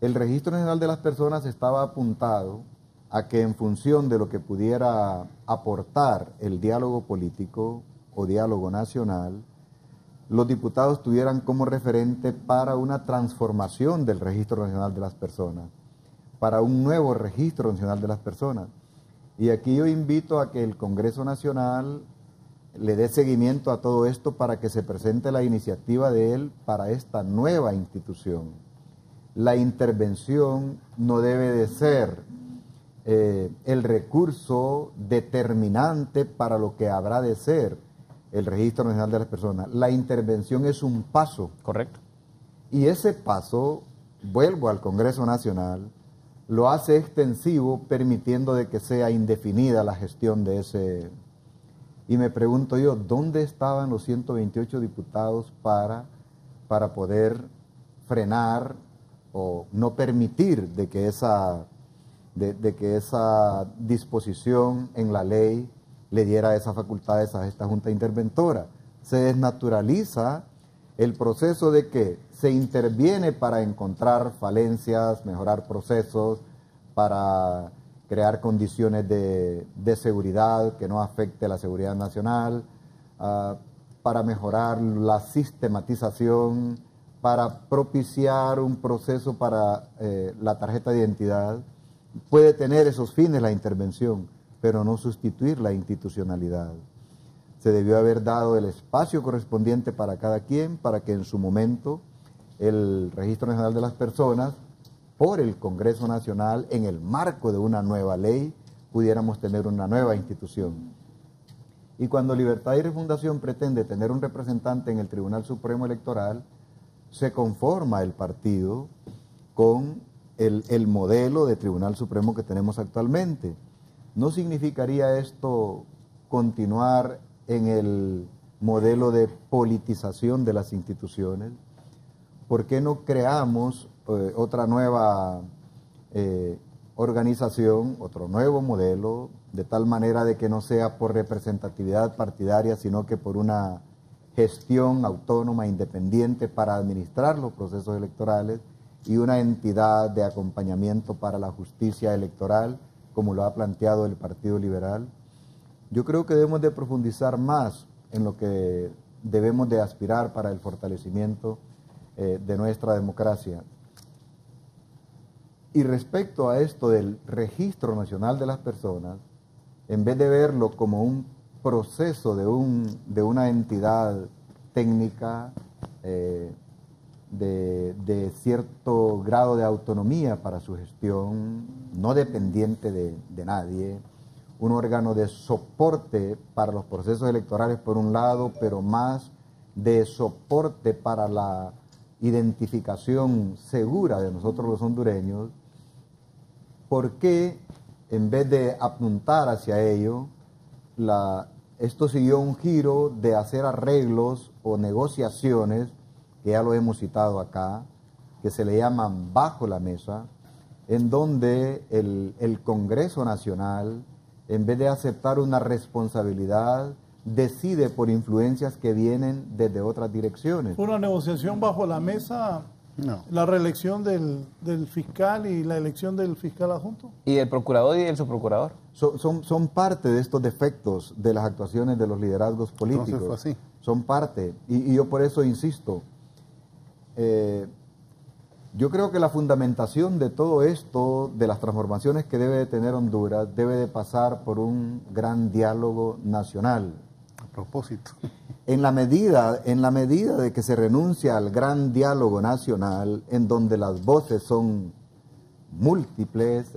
El Registro Nacional de las Personas estaba apuntado a que en función de lo que pudiera aportar el diálogo político o diálogo nacional, los diputados tuvieran como referente para una transformación del Registro Nacional de las Personas, para un nuevo Registro Nacional de las Personas. Y aquí yo invito a que el Congreso Nacional le dé seguimiento a todo esto para que se presente la iniciativa de él para esta nueva institución. La intervención no debe de ser el recurso determinante para lo que habrá de ser el Registro Nacional de las Personas. La intervención es un paso. Correcto. Y ese paso, vuelvo al Congreso Nacional, lo hace extensivo permitiendo de que sea indefinida la gestión de ese. Y me pregunto yo, ¿dónde estaban los 128 diputados para poder frenar o no permitir de que esa disposición en la ley le diera esas facultades a esta Junta Interventora? Se desnaturaliza el proceso de que se interviene para encontrar falencias, mejorar procesos, para crear condiciones de seguridad que no afecte la seguridad nacional, para mejorar la sistematización, para propiciar un proceso para la tarjeta de identidad. Puede tener esos fines la intervención, pero no sustituir la institucionalidad. Se debió haber dado el espacio correspondiente para cada quien, para que en su momento el Registro Nacional de las Personas, por el Congreso Nacional, en el marco de una nueva ley, pudiéramos tener una nueva institución. Y cuando Libertad y Refundación pretende tener un representante en el Tribunal Supremo Electoral, se conforma el partido con el modelo de Tribunal Supremo que tenemos actualmente. ¿No significaría esto continuar en el modelo de politización de las instituciones? ¿Por qué no creamos otra nueva organización, otro nuevo modelo, de tal manera de que no sea por representatividad partidaria, sino que por una gestión autónoma, independiente para administrar los procesos electorales y una entidad de acompañamiento para la justicia electoral, como lo ha planteado el Partido Liberal? Yo creo que debemos de profundizar más en lo que debemos de aspirar para el fortalecimiento de nuestra democracia. Y respecto a esto del Registro Nacional de las Personas, en vez de verlo como un proceso de una entidad técnica de cierto grado de autonomía para su gestión, no dependiente de nadie, un órgano de soporte para los procesos electorales por un lado, pero más de soporte para la identificación segura de nosotros los hondureños, ¿por qué en vez de apuntar hacia ello, esto siguió un giro de hacer arreglos o negociaciones, que ya lo hemos citado acá, que se le llaman bajo la mesa, en donde el Congreso Nacional, en vez de aceptar una responsabilidad, decide por influencias que vienen desde otras direcciones? ¿Una negociación bajo la mesa? No. ¿La reelección del fiscal y la elección del fiscal adjunto? Y del procurador y del subprocurador. Son parte de estos defectos de las actuaciones de los liderazgos políticos. Entonces fue así. Son parte. Y yo por eso insisto. Yo creo que la fundamentación de todo esto, de las transformaciones que debe de tener Honduras, debe de pasar por un gran diálogo nacional. A propósito. En la medida de que se renuncia al gran diálogo nacional, en donde las voces son múltiples,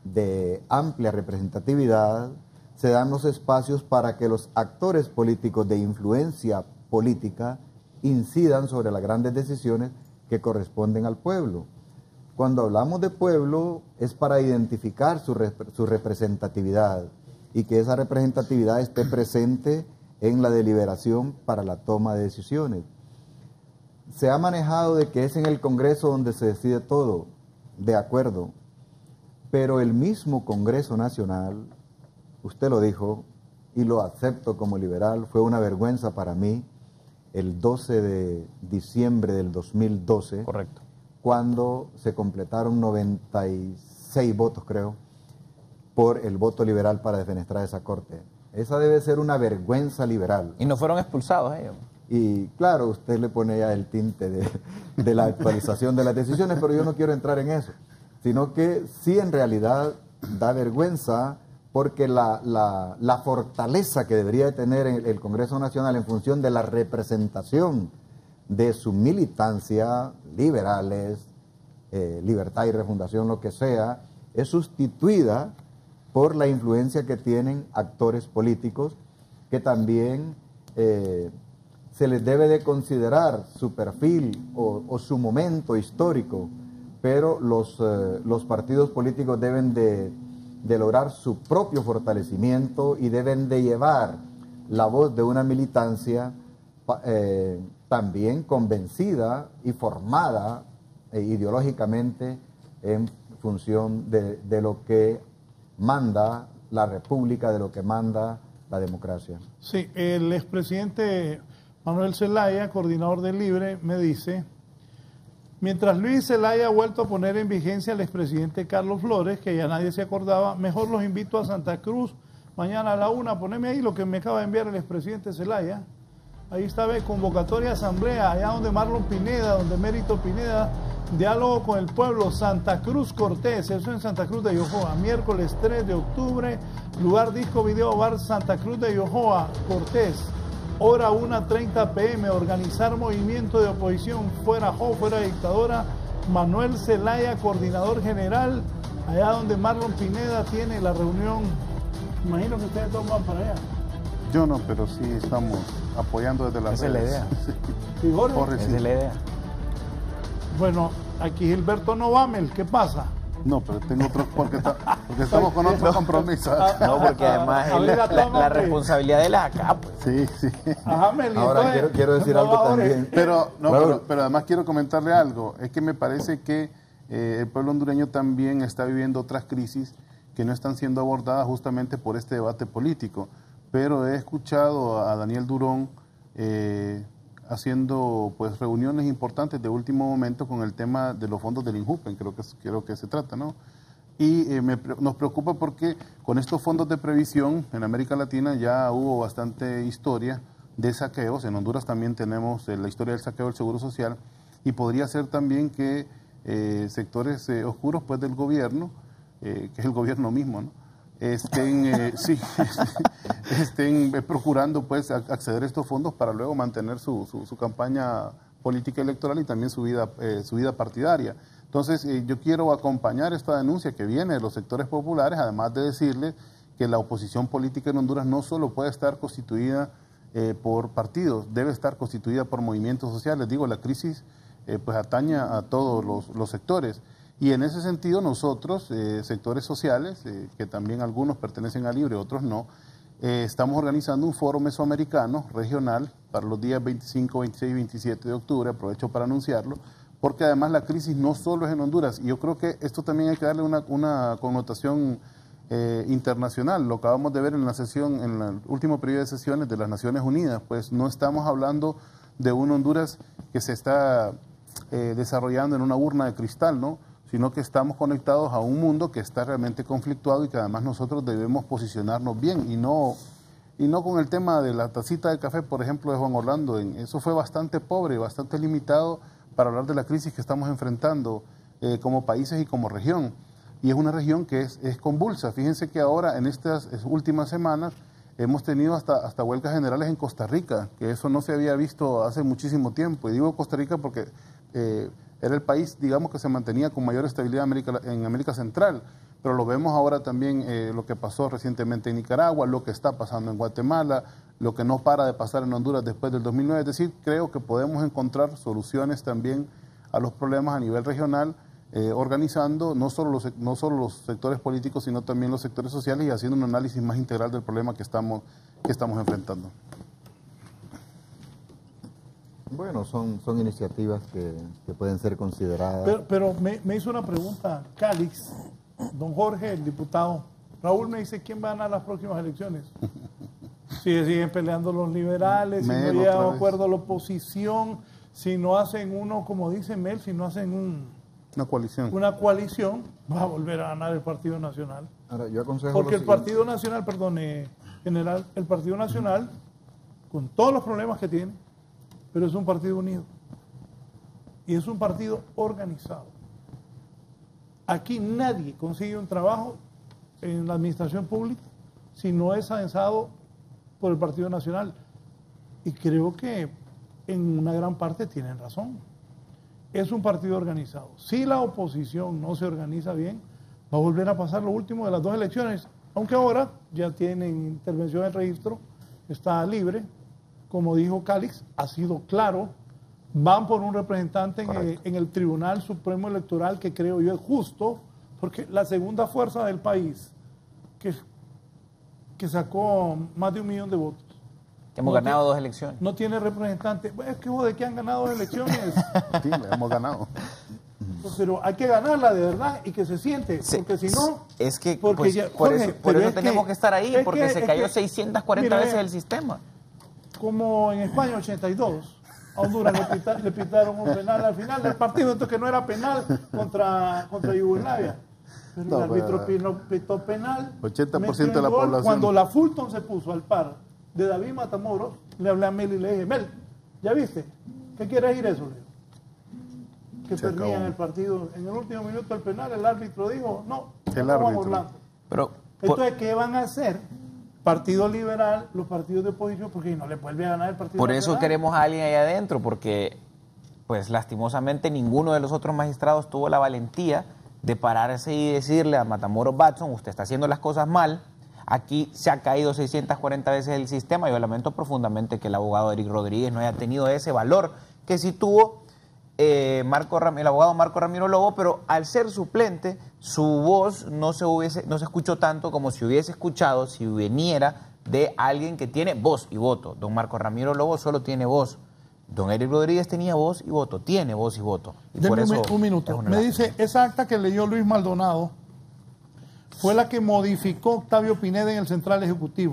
de amplia representatividad, se dan los espacios para que los actores políticos de influencia política incidan sobre las grandes decisiones que corresponden al pueblo. Cuando hablamos de pueblo es para identificar su representatividad y que esa representatividad esté presente en la deliberación para la toma de decisiones. Se ha manejado de que es en el Congreso donde se decide todo, de acuerdo, pero el mismo Congreso Nacional, usted lo dijo y lo acepto como liberal, fue una vergüenza para mí el 12 de diciembre del 2012. Correcto. Cuando se completaron 96 votos, creo, por el voto liberal para defenestrar esa corte. Esa debe ser una vergüenza liberal. Y no fueron expulsados ellos. Y claro, usted le pone ya el tinte de la actualización de las decisiones, pero yo no quiero entrar en eso, sino que sí en realidad da vergüenza porque la fortaleza que debería tener el Congreso Nacional en función de la representación de su militancia, liberales, libertad y refundación, lo que sea, es sustituida por la influencia que tienen actores políticos que también se les debe de considerar su perfil o su momento histórico, pero los partidos políticos deben de lograr su propio fortalecimiento y deben de llevar la voz de una militancia también convencida y formada ideológicamente en función de lo que manda la República, de lo que manda la democracia. Sí, el expresidente Manuel Zelaya, coordinador del Libre, me dice: mientras Luis Zelaya ha vuelto a poner en vigencia al expresidente Carlos Flores, que ya nadie se acordaba, mejor los invito a Santa Cruz mañana a la 1. Poneme ahí lo que me acaba de enviar el expresidente Zelaya. Ahí está, ve, convocatoria asamblea, allá donde Marlon Pineda, donde Mérito Pineda, diálogo con el pueblo, Santa Cruz Cortés, eso en Santa Cruz de Yojoa, miércoles 3 de octubre, lugar disco video bar Santa Cruz de Yojoa, Cortés, hora 1:30 p.m, organizar movimiento de oposición, fuera Jo, fuera dictadora, Manuel Zelaya, coordinador general, allá donde Marlon Pineda tiene la reunión. Imagino que ustedes todos van para allá. Yo no, pero sí estamos apoyando desde las redes. Esa es la idea. ¿Sí, Jorge? Esa es la idea. Bueno, aquí Gilberto Novamel, ¿qué pasa? No, pero tengo otros, porque estamos con otros compromisos. No, porque además la responsabilidad de la acá, pues. Sí, sí. Ajá, Meli, Ahora entonces, quiero decir algo también. Pero además quiero comentarle algo. Es que me parece que el pueblo hondureño también está viviendo otras crisis que no están siendo abordadas justamente por este debate político. Pero he escuchado a Daniel Durón haciendo pues reuniones importantes de último momento con el tema de los fondos del INJUPEN, creo que se trata, ¿no? Y nos preocupa porque con estos fondos de previsión en América Latina ya hubo bastante historia de saqueos. En Honduras también tenemos la historia del saqueo del Seguro Social, y podría ser también que sectores oscuros pues del gobierno, que es el gobierno mismo, ¿no?, estén procurando pues acceder a estos fondos para luego mantener su campaña política electoral y también su vida partidaria. Entonces yo quiero acompañar esta denuncia que viene de los sectores populares, además de decirles que la oposición política en Honduras no solo puede estar constituida por partidos, debe estar constituida por movimientos sociales. Digo, la crisis pues atañe a todos los sectores. Y en ese sentido nosotros, sectores sociales, que también algunos pertenecen a Libre, otros no, estamos organizando un foro mesoamericano regional para los días 25, 26 y 27 de octubre, aprovecho para anunciarlo, porque además la crisis no solo es en Honduras, y yo creo que esto también hay que darle una connotación internacional. Lo acabamos de ver en la sesión, en el último periodo de sesiones de las Naciones Unidas, pues no estamos hablando de un Honduras que se está desarrollando en una urna de cristal, ¿no?, sino que estamos conectados a un mundo que está realmente conflictuado y que además nosotros debemos posicionarnos bien y no con el tema de la tacita de café, por ejemplo, de Juan Orlando. Eso fue bastante pobre, bastante limitado para hablar de la crisis que estamos enfrentando como países y como región. Y es una región que es convulsa. Fíjense que ahora, en estas últimas semanas, hemos tenido hasta huelgas generales en Costa Rica, que eso no se había visto hace muchísimo tiempo. Y digo Costa Rica porque era el país, digamos, que se mantenía con mayor estabilidad en América Central, pero lo vemos ahora también lo que pasó recientemente en Nicaragua, lo que está pasando en Guatemala, lo que no para de pasar en Honduras después del 2009. Es decir, creo que podemos encontrar soluciones también a los problemas a nivel regional organizando no solo los sectores políticos, sino también los sectores sociales y haciendo un análisis más integral del problema que estamos enfrentando. Bueno, son iniciativas que pueden ser consideradas. Pero me hizo una pregunta, Calix, don Jorge, el diputado. Raúl me dice, ¿quién va a ganar las próximas elecciones? Si siguen peleando los liberales, si no llega a acuerdo la oposición, si no hacen uno, como dice Mel, si no hacen una coalición, va a volver a ganar el Partido Nacional. Ahora, yo aconsejo porque el Partido Nacional, perdone, general, el Partido Nacional, con todos los problemas que tiene, pero es un partido unido. Y es un partido organizado. Aquí nadie consigue un trabajo en la administración pública si no es adensado por el Partido Nacional. Y creo que en una gran parte tienen razón. Es un partido organizado. Si la oposición no se organiza bien, va a volver a pasar lo último de las dos elecciones, aunque ahora ya tienen intervención en registro, está libre, como dijo Calix, ha sido claro, van por un representante en el Tribunal Supremo Electoral, que creo yo es justo, porque la segunda fuerza del país, que sacó más de 1 millón de votos. Que hemos ganado 2 elecciones. No tiene representante. Bueno, es que de que han ganado 2 elecciones. Sí, hemos ganado. Pero hay que ganarla de verdad y que se siente, porque si no... Es que por eso tenemos que estar ahí, porque se cayó 640 veces el sistema. Como en España 82, a Honduras le pitaron un penal al final del partido, entonces que no era penal contra Yugoslavia. Pero el árbitro pitó penal. 80% de la población. Cuando la Fulton se puso al par de David Matamoros, le hablé a Mel y le dije, Mel, ¿ya viste? ¿Qué quiere decir eso? Que perdían el partido. En el último minuto del penal, el árbitro dijo, no, vamos blanco. Entonces, ¿qué van a hacer? Partido Liberal, los partidos de oposición, porque no le vuelve a ganar el Partido Por Nacional. eso queremos a alguien ahí adentro, porque, pues, lastimosamente, ninguno de los otros magistrados tuvo la valentía de pararse y decirle a Matamoros Batson, usted está haciendo las cosas mal, aquí se ha caído 640 veces el sistema. Yo lamento profundamente que el abogado Eric Rodríguez no haya tenido ese valor que sí tuvo el abogado Marco Ramiro Lobo, pero al ser suplente, su voz no se escuchó tanto como si hubiese escuchado si viniera de alguien que tiene voz y voto. Don Marco Ramiro Lobo solo tiene voz. Don Eric Rodríguez tenía voz y voto, tiene voz y voto. Y por eso un minuto. Me dice, esa acta que leyó Luis Maldonado fue la que modificó Octavio Pineda en el Central Ejecutivo.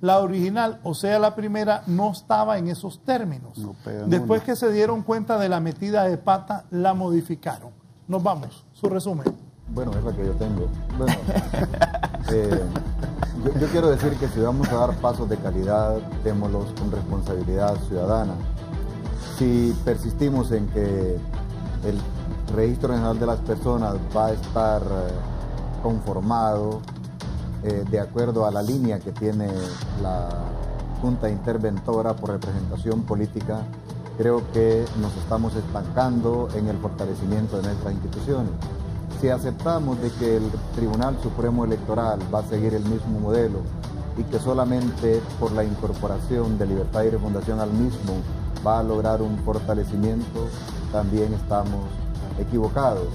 La original, o sea, la primera, no estaba en esos términos. Después que se dieron cuenta de la metida de pata, la modificaron. Nos vamos. Su resumen. Bueno, es la que yo tengo. Bueno, yo quiero decir que si vamos a dar pasos de calidad, démoslos con responsabilidad ciudadana. Si persistimos en que el Registro General de las Personas va a estar conformado de acuerdo a la línea que tiene la Junta Interventora por representación política, creo que nos estamos estancando en el fortalecimiento de nuestras instituciones. Si aceptamos de que el Tribunal Supremo Electoral va a seguir el mismo modelo y que solamente por la incorporación de libertad y refundación al mismo va a lograr un fortalecimiento, también estamos equivocados.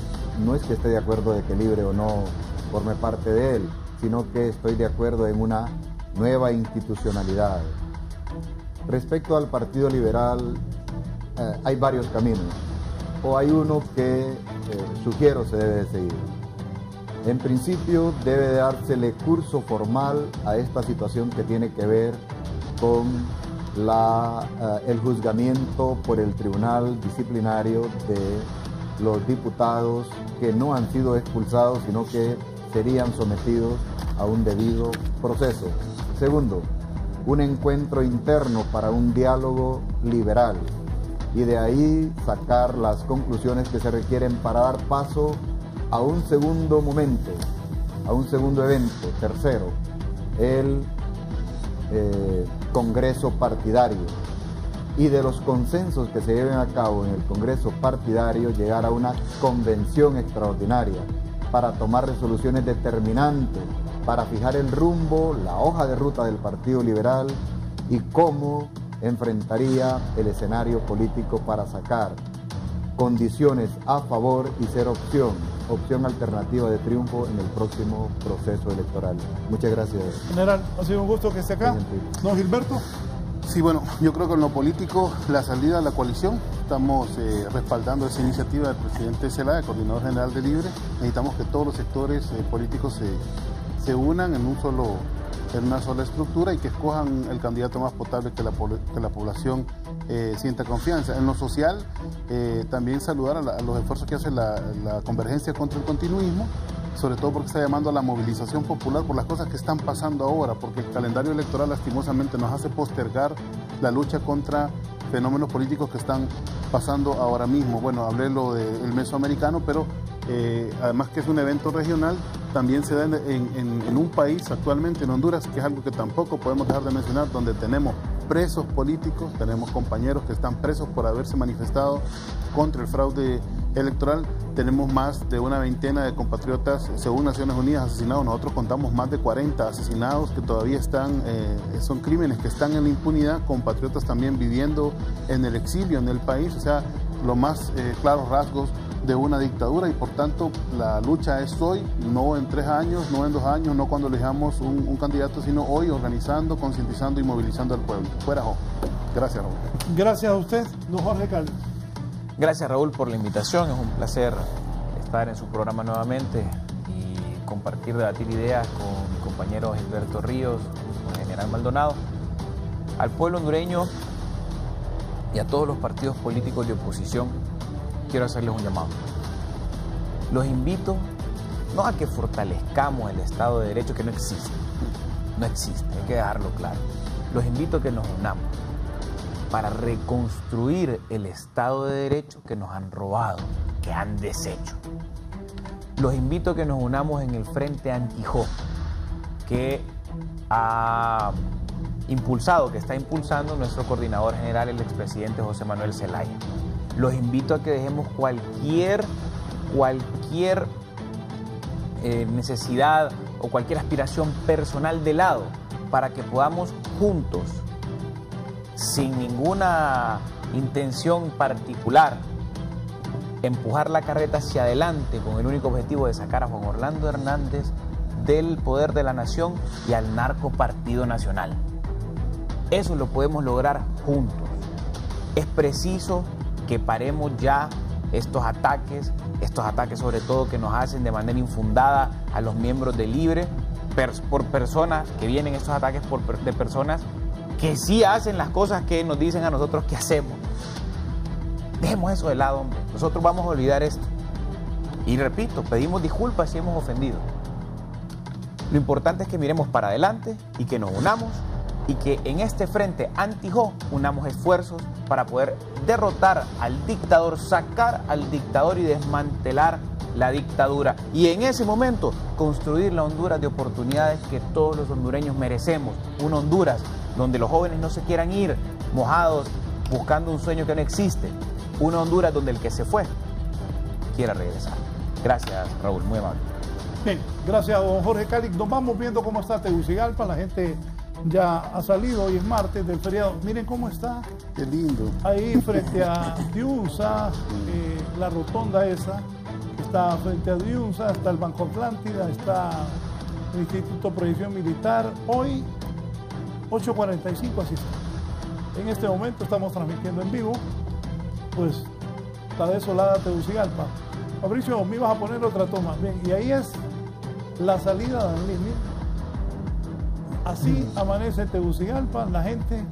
No es que esté de acuerdo de que Libre o no forme parte de él, sino que estoy de acuerdo en una nueva institucionalidad. Respecto al Partido Liberal, hay varios caminos, o hay uno que sugiero se debe de seguir. En principio debe dársele curso formal a esta situación que tiene que ver con el juzgamiento por el Tribunal Disciplinario de los diputados que no han sido expulsados, sino que serían sometidos a un debido proceso. Segundo, un encuentro interno para un diálogo liberal y de ahí sacar las conclusiones que se requieren para dar paso a un segundo momento, a un segundo evento. Tercero, el Congreso partidario, y de los consensos que se lleven a cabo en el Congreso partidario llegar a una convención extraordinaria para tomar resoluciones determinantes, para fijar el rumbo, la hoja de ruta del Partido Liberal y cómo enfrentaría el escenario político para sacar condiciones a favor y ser opción alternativa de triunfo en el próximo proceso electoral. Muchas gracias. General, ha sido un gusto que esté acá. Don Gilberto. Sí, bueno, yo creo que en lo político, la salida a la coalición, estamos respaldando esa iniciativa del presidente Zelaya, coordinador general de Libre. Necesitamos que todos los sectores políticos se unan en una sola estructura y que escojan el candidato más potable que la población sienta confianza. En lo social, también saludar a los esfuerzos que hace la Convergencia contra el Continuismo, sobre todo porque está llamando a la movilización popular por las cosas que están pasando ahora, porque el calendario electoral lastimosamente nos hace postergar la lucha contra fenómenos políticos que están pasando ahora mismo. Bueno, hablé lo del mesoamericano, pero además que es un evento regional, también se da en un país actualmente, en Honduras, que es algo que tampoco podemos dejar de mencionar, donde tenemos presos políticos, tenemos compañeros que están presos por haberse manifestado contra el fraude electoral, tenemos más de una veintena de compatriotas, según Naciones Unidas, asesinados. Nosotros contamos más de 40 asesinados que todavía están, son crímenes que están en la impunidad, compatriotas también viviendo en el exilio en el país, o sea, los más claros rasgos de una dictadura, y por tanto la lucha es hoy, no en 3 años, no en 2 años, no cuando elijamos un candidato, sino hoy, organizando, concientizando y movilizando al pueblo. Fuera Jo. Gracias, Raúl. Gracias a usted, don Jorge Cáliz. Gracias, Raúl, por la invitación. Es un placer estar en su programa nuevamente y compartir, debatir ideas con mi compañero Gilberto Ríos, con el general Maldonado. Al pueblo hondureño y a todos los partidos políticos de oposición, quiero hacerles un llamado. Los invito no a que fortalezcamos el Estado de Derecho, que no existe, hay que dejarlo claro. Los invito a que nos unamos para reconstruir el Estado de Derecho que nos han robado, que han deshecho. Los invito a que nos unamos en el Frente Anti-Jo, que ha impulsado, que está impulsando nuestro coordinador general, el expresidente José Manuel Zelaya. Los invito a que dejemos cualquier necesidad o cualquier aspiración personal de lado para que podamos juntos, sin ninguna intención particular, empujar la carreta hacia adelante con el único objetivo de sacar a Juan Orlando Hernández del poder de la nación y al narco Partido Nacional. Eso lo podemos lograr juntos. Es preciso que paremos ya estos ataques sobre todo que nos hacen de manera infundada a los miembros de Libre, por personas que vienen estos ataques de personas que sí hacen las cosas que nos dicen a nosotros que hacemos. Dejemos eso de lado, hombre. Nosotros vamos a olvidar esto. Y repito, pedimos disculpas si hemos ofendido. Lo importante es que miremos para adelante y que nos unamos y que en este frente anti-Jo unamos esfuerzos para poder derrotar al dictador, sacar al dictador y desmantelar la dictadura. Y en ese momento construir la Honduras de oportunidades que todos los hondureños merecemos. Una Honduras donde los jóvenes no se quieran ir mojados buscando un sueño que no existe. Una Honduras donde el que se fue quiera regresar. Gracias, Raúl, muy amable. Bien, gracias a don Jorge Cáliz. Nos vamos viendo cómo está Tegucigalpa. La gente ya ha salido, hoy es martes del feriado. Miren cómo está. Qué lindo. Ahí frente a Diunsa, la rotonda esa, está frente a Diunsa, está el Banco Atlántida, está el Instituto de Proyección Militar. Hoy 8:45, así está. En este momento estamos transmitiendo en vivo, pues está desolada Tegucigalpa. Fabricio, me ibas a poner otra toma. Bien, y ahí es la salida de Danlí. Así amanece Tegucigalpa, la gente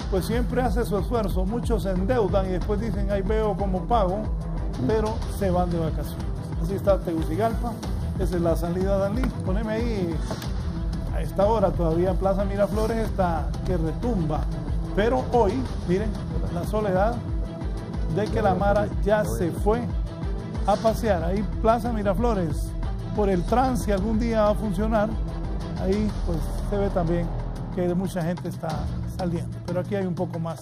pues siempre hace su esfuerzo, muchos se endeudan y después dicen, ahí veo cómo pago, pero se van de vacaciones. Así está Tegucigalpa, esa es la salida de Danlí. Poneme ahí. A esta hora todavía Plaza Miraflores está que retumba, pero hoy, miren, la soledad de que la Mara ya se fue a pasear. Ahí Plaza Miraflores, por el trance, si algún día va a funcionar, ahí pues se ve también que mucha gente está saliendo, pero aquí hay un poco más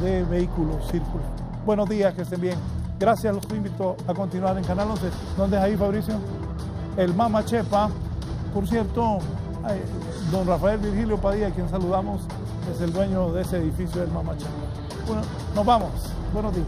de vehículos circulando. Buenos días, que estén bien. Gracias, los invito a continuar en Canal 11. ¿Dónde es ahí, Fabricio? El Mama Chepa. Por cierto, don Rafael Virgilio Padilla, a quien saludamos, es el dueño de ese edificio del Mama Chepa. Bueno, nos vamos. Buenos días.